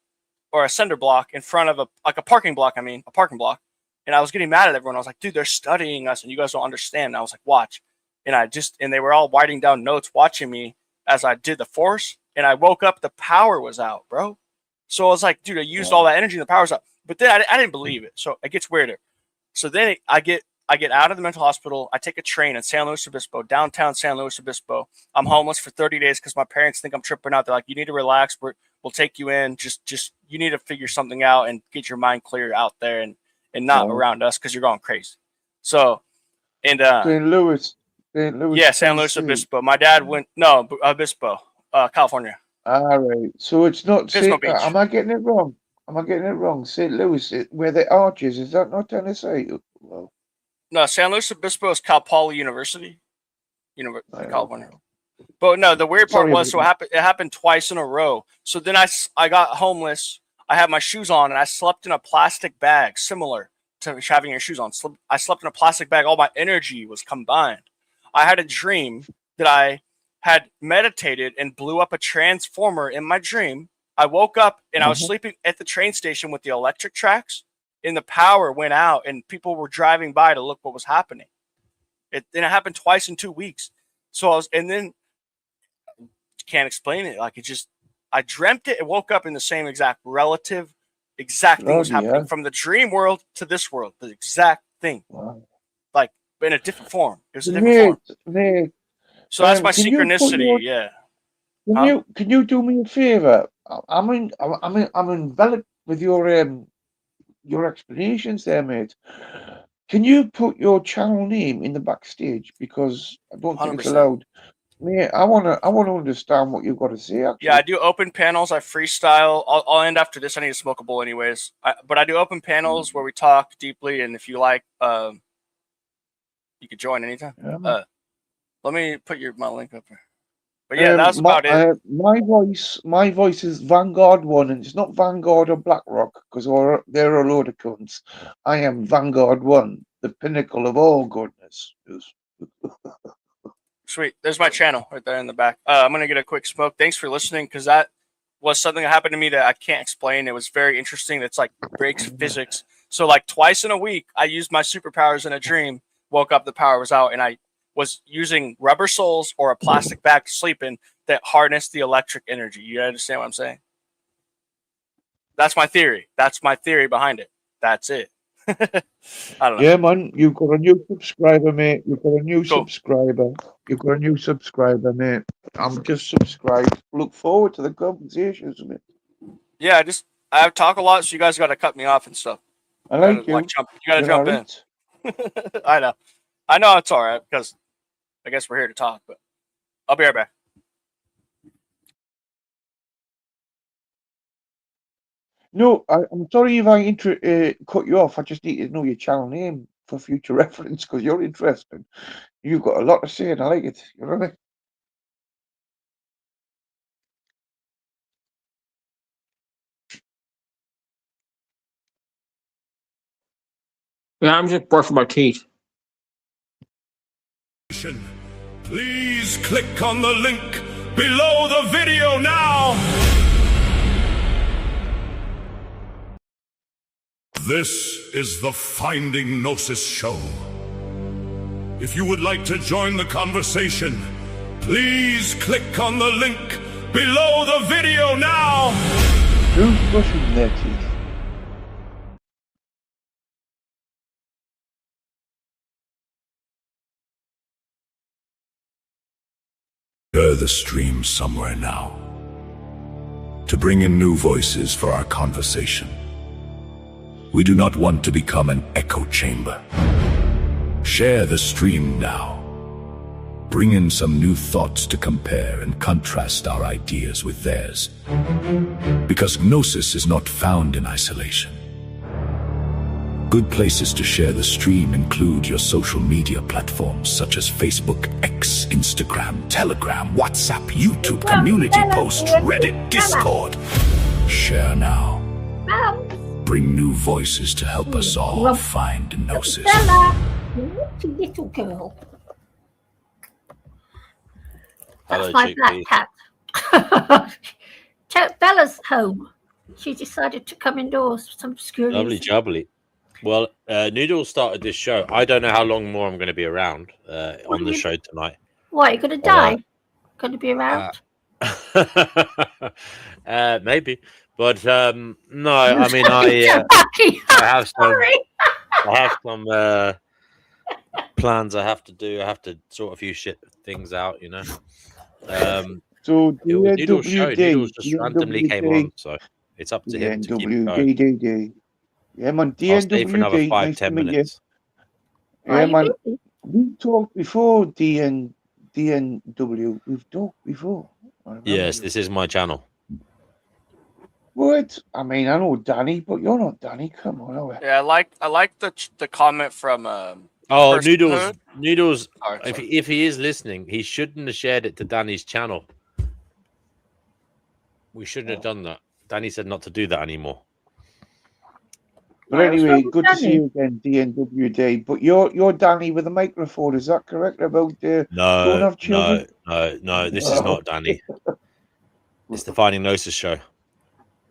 or a cinder block in front of a parking block. And I was getting mad at everyone. I was like, dude, they're studying us and you guys don't understand. And I was like, watch. And they were all writing down notes, watching me as I did the force. And I woke up, the power was out, bro. So I was like, dude, I used all that energy and the power's up. But then I didn't believe it. So it gets weirder. So then I get out of the mental hospital. I take a train in San Luis Obispo, downtown San Luis Obispo. I'm homeless for 30 days because my parents think I'm tripping out. They're like, you need to relax. We'll take you in. Just you need to figure something out and get your mind clear out there and not around us because you're going crazy. So, and St. Louis. Yeah, San Luis Obispo. My dad went Obispo, California. All right. So it's not Pismo Beach. am I getting it wrong? St. Louis, where the arches, is that not Tennessee? Well, no, San Luis Obispo is Cal Poly University, California. But no, the weird part was, so it happened twice in a row. So then I got homeless. I had my shoes on and I slept in a plastic bag, similar to having your shoes on. I slept in a plastic bag. All my energy was combined. I had a dream that I had meditated and blew up a transformer in my dream. I woke up and I was sleeping at the train station with the electric tracks, and the power went out and people were driving by to look what was happening. It happened twice in 2 weeks. So and then can't explain it. Like I dreamt it and woke up in the same exact thing was happening from the dream world to this world. The exact thing. Wow. Like in a different form. It was a different form. So that's my synchronicity. Can you do me a favor? I'm enveloped with your explanations there, mate. Can you put your channel name in the backstage, because I don't think it's 100%. allowed. Mate, I wanna understand what you've got to say. Actually. Yeah, I do open panels. I freestyle. I'll end after this. I need to smoke a bowl anyways. But I do open panels where we talk deeply, and if you like, you could join anytime. Yeah, let me put my link up here. But yeah, that's about it. My voice is Vanguard 1, and it's not Vanguard or BlackRock, because they're a load of cunts. I am Vanguard 1, the pinnacle of all goodness. Sweet. There's my channel right there in the back. I'm going to get a quick smoke. Thanks for listening, because that was something that happened to me that I can't explain. It was very interesting. It's like breaks physics. So like twice in a week, I used my superpowers in a dream, woke up, the power was out, and I was using rubber soles or a plastic bag to sleep in that harnessed the electric energy. You understand what I'm saying? That's my theory. That's my theory behind it. That's it. I don't know. Yeah, man, you've got a new subscriber, mate. You've got a new subscriber. You've got a new subscriber, mate. I'm just subscribed. Look forward to the conversations, mate. Yeah, I talk a lot, so you guys got to cut me off and stuff. I like you. You got to jump in. I know it's all right, because I guess we're here to talk, but I'll be right back. No, I'm sorry if I cut you off. I just need to know your channel name for future reference, because you're interesting. You've got a lot to say, and I like it. You know what I mean? Yeah, I'm just brushing my teeth. Please click on the link below the video now. This is the Finding Gnosis show. If you would like to join the conversation, please click on the link below the video now. Who's brushing their teeth? Share the stream somewhere now to bring in new voices for our conversation. We do not want to become an echo chamber. Share the stream now. Bring in some new thoughts to compare and contrast our ideas with theirs. Because Gnosis is not found in isolation. Good places to share the stream include your social media platforms such as Facebook, X, Instagram, Telegram, WhatsApp, YouTube, community posts, Reddit, Discord. Share now. Bring new voices to help us all find Gnosis. Bella, little girl. That's Hello, my Chickpea. black cat. Bella's home. She decided to come indoors for some school. Lovely jubbly. Well, Noodles started this show. I don't know how long more I'm going to be around on the show tonight. What, you're going to die? Going to be around? Maybe. But no, I mean, I have some plans I have to do. I have to sort a few things out, you know. So Noodles just randomly came on, so it's up to him to keep going. Yeah, man. I'll stay for another DNWD, 5-10 nice to meet minutes. you. Yeah, man. We talked before, DNW. We've talked before. Yes, this is my channel. What? I mean, I know Danny, but you're not Danny. Come on. Yeah, I like the comment from Noodles. If he is listening, he shouldn't have shared it to Danny's channel. We shouldn't have done that. Danny said not to do that anymore. But anyway, good to see you again, DNWD. But you're Danny with a microphone, is that correct? About don't have children? No. This is not Danny. It's the Finding Gnosis show.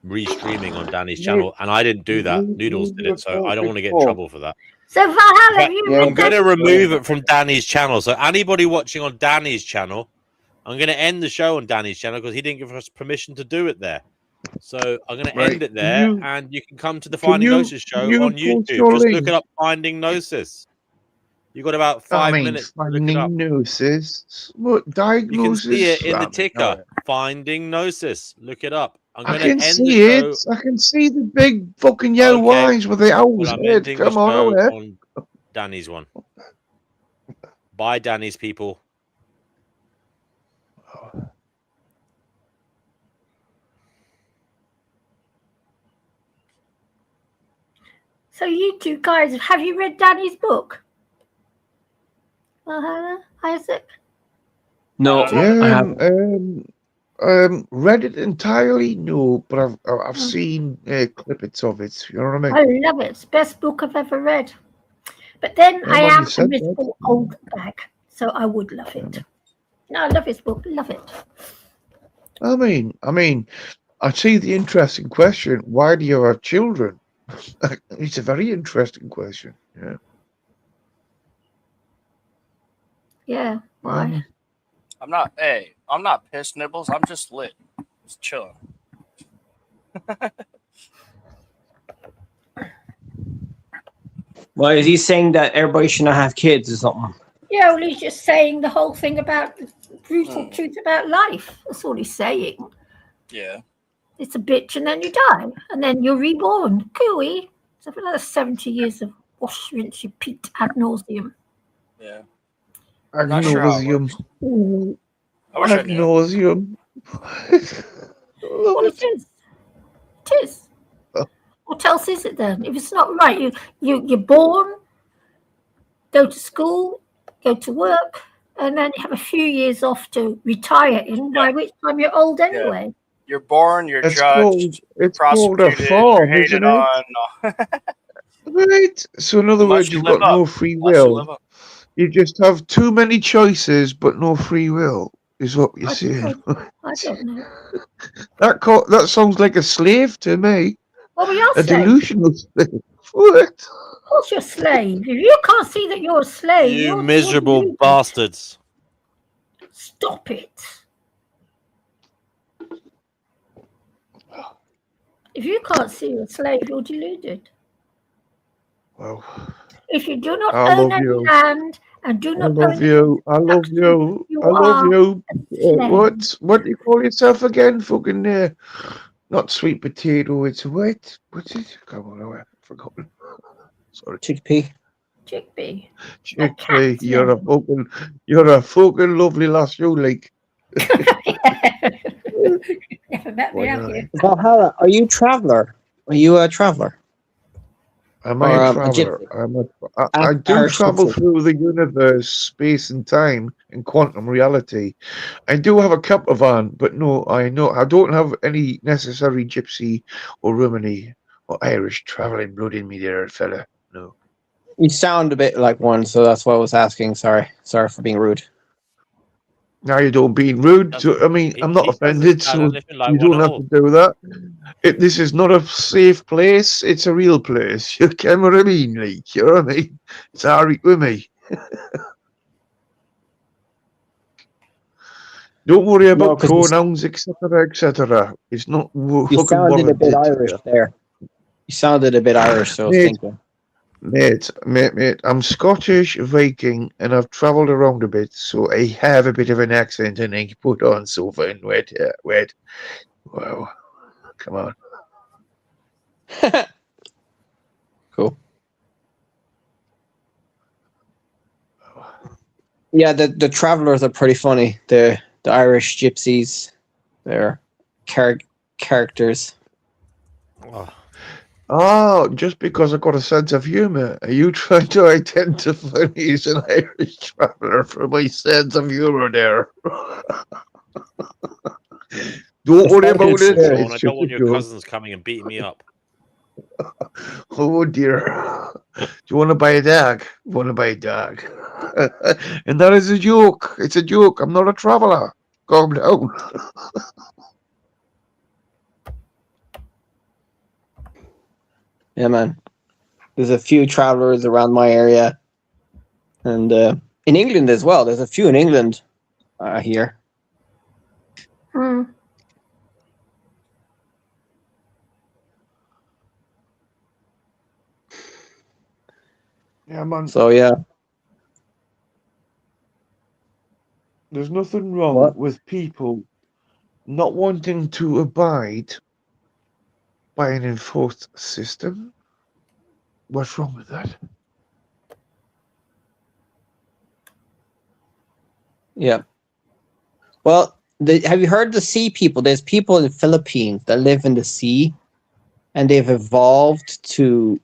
Restreaming on Danny's channel, and I didn't do that. Noodles did it, so I don't want to get in trouble for that. So Valhalla, have you I'm going to remove it from Danny's channel. So anybody watching on Danny's channel, I'm going to end the show on Danny's channel because he didn't give us permission to do it there. So I'm going to end it there, and you can come to the Finding Gnosis show on YouTube. Just look it up, Finding Gnosis. You've got about 5 minutes to look it up. Gnosis? What, diagnosis? You can see it in the ticker. Finding Gnosis. Look it up. I can see it. I can see the big fucking yellow eyes with the owl's head. Come on, Danny's one. Bye, Danny's people. So you two guys, have you read Danny's book? Isaac? No, I haven't. Read it entirely? No, but I've seen clippets of it. You know what I mean? I love it. It's the best book I've ever read. But then I am a miserable old bag, so I would love it. No, I love his book. Love it. I mean, I see the interesting question. Why do you have children? It's a very interesting question. Yeah. Yeah. Why? I'm not pissed, Nibbles. I'm just lit. Just chilling. Well, is he saying that everybody should not have kids or something? Yeah, well, he's just saying the whole thing about the brutal truth about life. That's all he's saying. Yeah. It's a bitch, and then you die, and then you're reborn. Cooey. So for another 70 years of wash, rinse, repeat ad nauseum. Yeah. Ad nauseum. Ad nauseum. Well, it is. It is. What else is it then? If it's not right, you're born, go to school, go to work, and then you have a few years off to retire in, by which time you're old anyway. Yeah. You're born, you're judged, it's prosecuted, called a farm, you're hated isn't it? on. Right. So in other words, you've got no free will. You just have too many choices, but no free will, is what you're saying. I don't know. That sounds like a slave to me. Well, we are a slaves. Delusional slave. What? Of course you're a slave. If you can't see that you're a slave, You miserable bastards. Stop it. If you can't see you're a slave, you're deluded. Well, if you do not own any land and do not I love you. I love you. I love you. What do you call yourself again? Fucking not sweet potato. It's what? What's it? Come on, I forgot. Sorry, chickpea. Chickpea. Chickpea. You're a fucking lovely lass. You like. Never met me, have you? Valhalla, are you a traveler? Are you a traveler? Am I a traveler? I do travel through the universe, space and time, and quantum reality. I do have a camper van, but no, I don't have any necessary gypsy or Romani or Irish traveling blood in me there, fella. No. You sound a bit like one, so that's why I was asking. Sorry for being rude. Now you don't being rude. I mean, I'm not offended, so you don't have to do that. This is not a safe place. It's a real place. You get what I mean? Like, you know what I mean? It's all right with me. Don't worry about pronouns, etc., etc. It's not. You sounded a bit Irish there. You sounded a bit Irish, so I was thinking. Mate, I'm Scottish Viking and I've travelled around a bit, so I have a bit of an accent and I can put on sofa and wet. Wow. Come on. Cool. Yeah, the travellers are pretty funny. The Irish gypsies, they're characters. Oh, just because I've got a sense of humour. Are you trying to identify me as an Irish traveller for my sense of humour there? Don't worry fucking about it. serious. Sean, It's I just don't a want your joke. cousins coming and beating me up. Oh dear. Do you want to buy a dog? Want to buy a dog? And that is a joke. It's a joke. I'm not a traveler. Calm down. Yeah, man. There's a few travelers around my area, and in England as well. There's a few in England here. Hmm. Yeah, man. So yeah. There's nothing wrong What? with people not wanting to abide by an enforced system. What's wrong with that? Yeah. Well, have you heard the sea people? There's people in the Philippines that live in the sea, and they've evolved to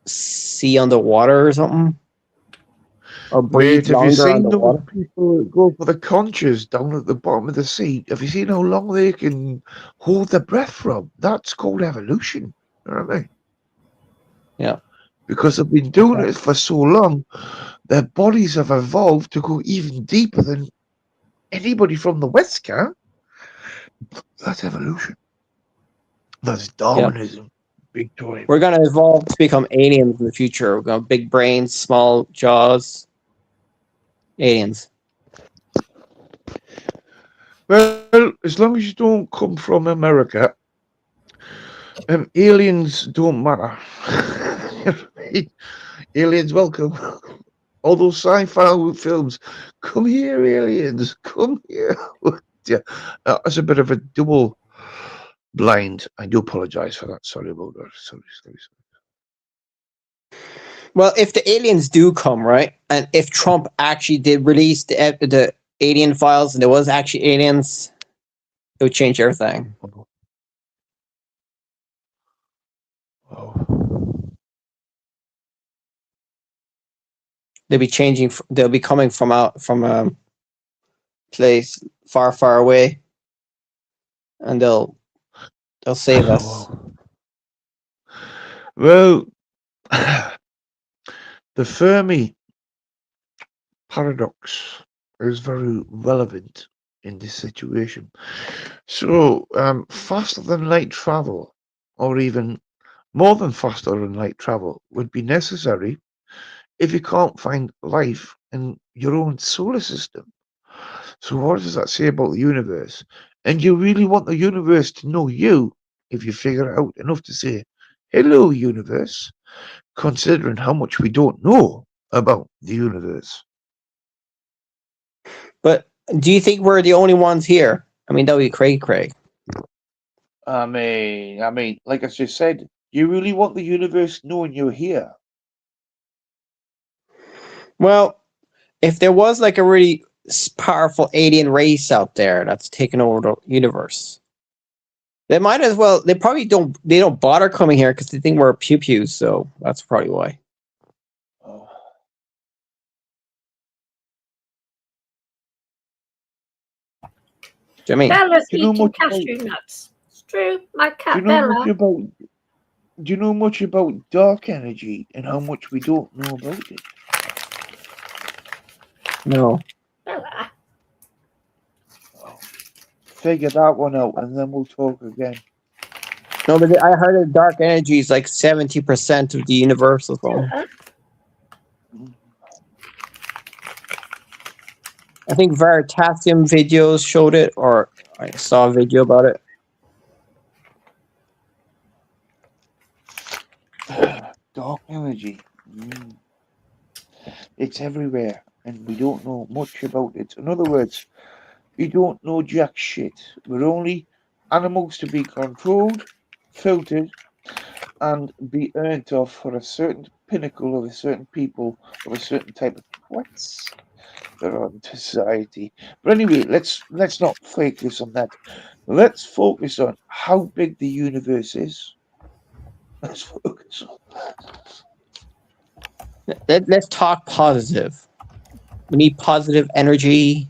see underwater or something, or breathe Mate, have you longer seen those underwater. people that go for the conches down at the bottom of the sea? Have you seen how long they can hold their breath from? That's called evolution. You know what I mean? Yeah. Because they've been doing it for so long, their bodies have evolved to go even deeper than anybody from the West can. That's evolution. That's Yeah. Darwinism. Big time. We're gonna evolve to become aliens in the future. We're gonna have big brains, small jaws. Aliens. Well, as long as you don't come from America, aliens don't matter. Aliens welcome. All those sci-fi films. Come here, aliens. Come here. Yeah, that's a bit of a double blind. I do apologize for that. Sorry about that. Sorry. Well, if the aliens do come, right, and if Trump actually did release the alien files and there was actually aliens, it would change everything. Oh. They'll be changing. They'll be coming from a place far, far away, and they'll save us. Well, the Fermi paradox is very relevant in this situation. So, faster than light travel, or even more than faster than light travel, would be necessary if you can't find life in your own solar system. So, what does that say about the universe? And you really want the universe to know you if you figure out enough to say, hello, universe, considering how much we don't know about the universe. But do you think we're the only ones here? I mean, that would be Craig. I mean, like I just said, you really want the universe knowing you're here. Well, if there was like a really powerful alien race out there that's taken over the universe, they might as well. They probably don't. They don't bother coming here because they think we're pew pews. So that's probably why. Oh. Do you know what I mean? Bella's Do you know eating much cashew about- nuts. It's true. My Do cat you know much Bella. about? Do you know much about dark energy and how much we don't know about it? No. Bella. Figure that one out, and then we'll talk again. No, but I heard that dark energy is like 70% of the universe or something. Bella. I think Veritasium videos showed it, or I saw a video about it. Dark energy. It's everywhere, and we don't know much about it. In other words, we don't know jack shit. We're only animals to be controlled, filtered, and be earned off for a certain pinnacle of a certain people of a certain type of threats that are in society. But anyway, let's not focus on that. Let's focus on how big the universe is. Let's focus on that. Let's talk positive. We need positive energy.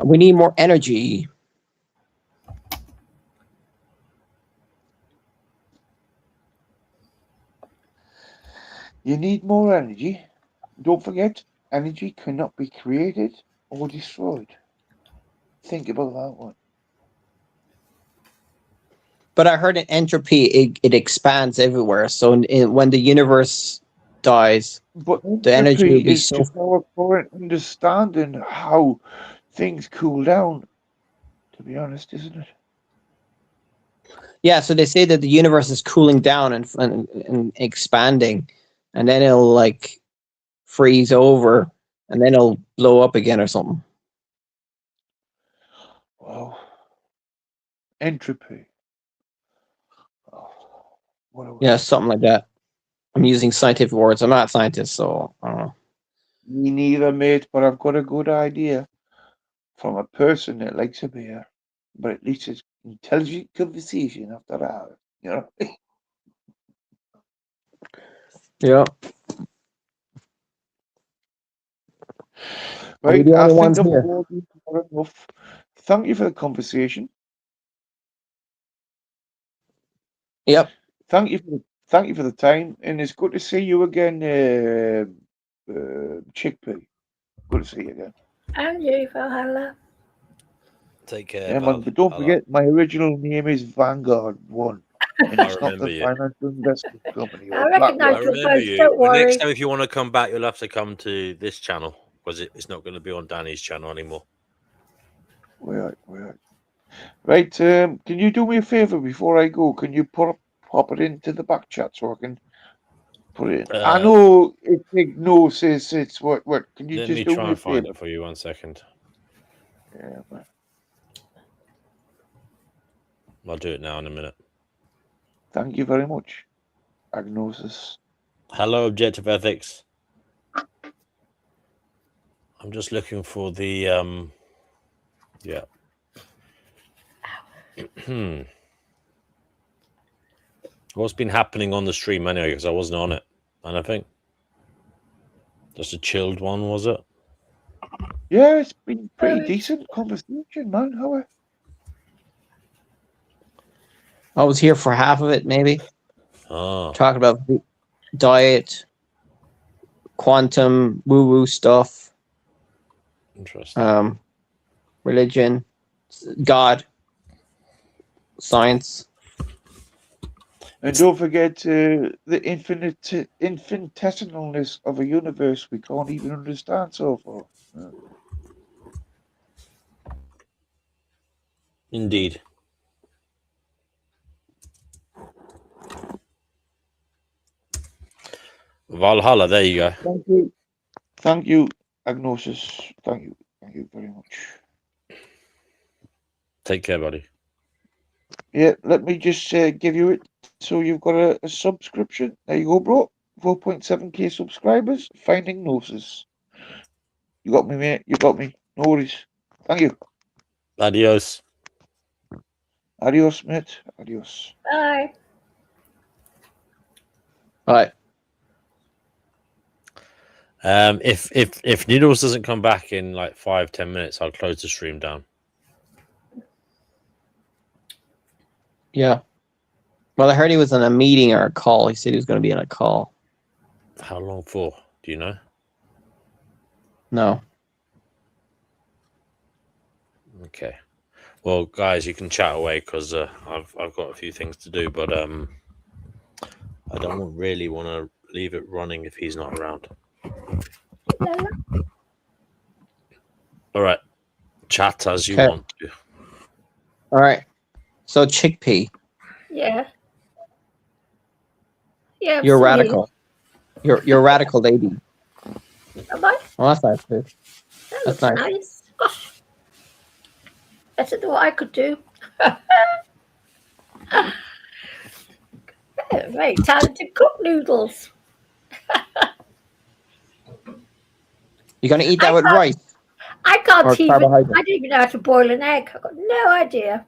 We need more energy. You need more energy. Don't forget, energy cannot be created or destroyed. Think about that one. But I heard in entropy, it expands everywhere. So when the universe dies, But the energy will entropy be is so. just our current understanding how things cool down, to be honest, isn't it? Yeah, so they say that the universe is cooling down and expanding, and then it'll like freeze over, and then it'll blow up again or something. Wow. Entropy. Oh, Yeah, something like that. I'm using scientific words. I'm not a scientist, so I don't know. Me neither, mate, but I've got a good idea from a person that likes a beer. But at least it's intelligent conversation after that, you know? Yeah. Are we Right, the I only think ones I've here? bored you for enough. Thank you for the conversation. Yep. Thank you for the time, and it's good to see you again, Chickpea. Good to see you again. And you, Valhalla. Take care, Yeah, man, but don't forget, my original name is Vanguard One, and I it's not the remember you. financial investment company I or recognise I BlackRock. your remember voice, you. don't The next worry. time, if you want to come back, you'll have to come to this channel because it's not going to be on Danny's channel anymore. Right, can you do me a favor before I go? Can you pop it into the back chat so I can put it in? I know it's Ignosis, it's what? Can you Let just me do try me a and find favor? it for you. 1 second. Yeah, man. I'll do it now in a minute. Thank you very much, Agnosis. Hello, Objective Ethics. I'm just looking for the yeah. What's been happening on the stream anyway? Because I wasn't on it, and I think just a chilled one, was it? Yeah, it's been pretty decent conversation, man. How? I was here for half of it, maybe. Oh. Talking about diet, quantum, woo-woo stuff. Interesting. Religion, God, science. And don't forget the infinitesimalness of a universe we can't even understand so far. Indeed. Valhalla, there you go. Thank you, Agnosis. Thank you very much. Take care, buddy. Yeah, let me just give you it. So you've got a subscription. There you go, bro. 4.7k subscribers. Finding Gnosis. You got me, mate. You got me. No worries. Thank you. Adios. Adios, mate. Adios. Bye. Bye. If Noodles doesn't come back in like 5-10 minutes, I'll close the stream down. Yeah. Well, I heard he was on a meeting or a call. He said he was going to be on a call. How long for? Do you know? No. Okay. Well, guys, you can chat away because I've got a few things to do, but I don't really want to leave it running if he's not around. All right. Chat as you want to. All right. So Chickpea. Yeah. Yeah. You're radical. You're a radical lady. Am I? Oh, that's nice, dude. That's nice. Gosh. Better than what I could do. Very talented cook, Noodles. You're going to eat that with rice? I can't Or even. carbohydrate. I don't even know how to boil an egg. I've got no idea.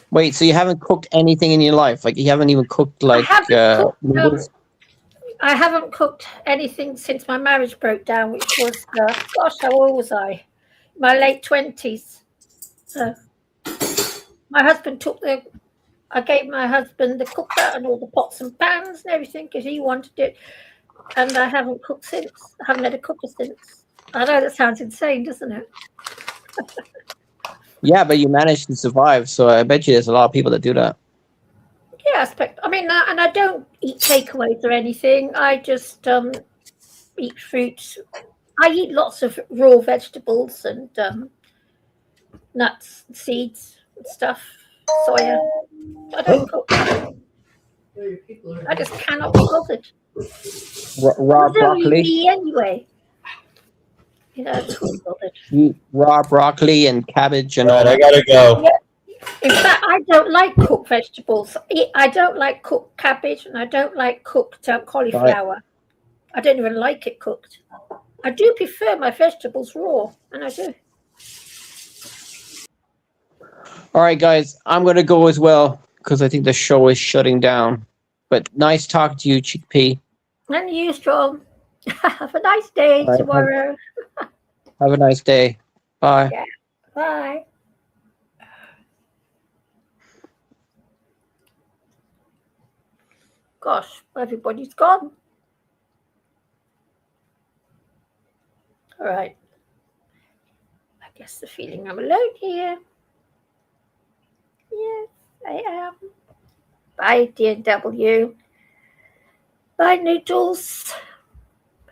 Wait, so you haven't cooked anything in your life? Like you haven't even cooked like I haven't cooked. noodles? I haven't cooked anything since my marriage broke down, which was, gosh, how old was I? My late 20s. So my husband I gave my husband the cooker and all the pots and pans and everything because he wanted it. And I haven't cooked since. I haven't had a cooker since. I know that sounds insane, doesn't it? Yeah, but you managed to survive, so I bet you there's a lot of people that do that. Yeah, I mean, and I don't eat takeaways or anything. I just eat fruits. I eat lots of raw vegetables and nuts, and seeds, and stuff. Soya. I don't cook. I just cannot be bothered. Raw It's only broccoli. me anyway. You know, I just can't be bothered. Eat raw broccoli and cabbage and all Right, I that. gotta go. Yeah. In fact, I don't like cooked vegetables. I don't like cooked cabbage, and I don't like cooked cauliflower. I don't even like it cooked. I do prefer my vegetables raw, and I do. All right, guys, I'm gonna go as well because I think the show is shutting down. But nice talking to you, Chickpea. And you, Strong. Have a nice day All right, tomorrow. have a nice day. Bye. Yeah. Bye. Gosh, everybody's gone. All right. I guess the feeling I'm alone here. Yes, I am. Bye, DW. Bye, Noodles.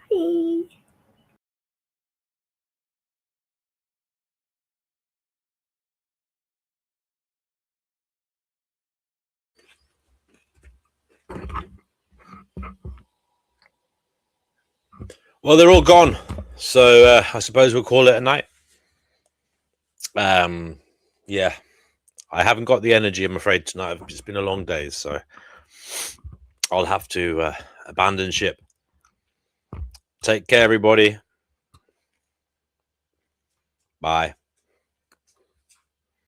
Bye. Well, they're all gone, so I suppose we'll call it a night. Yeah, I haven't got the energy, I'm afraid, tonight. It's been a long day, so I'll have to abandon ship. Take care, everybody. Bye.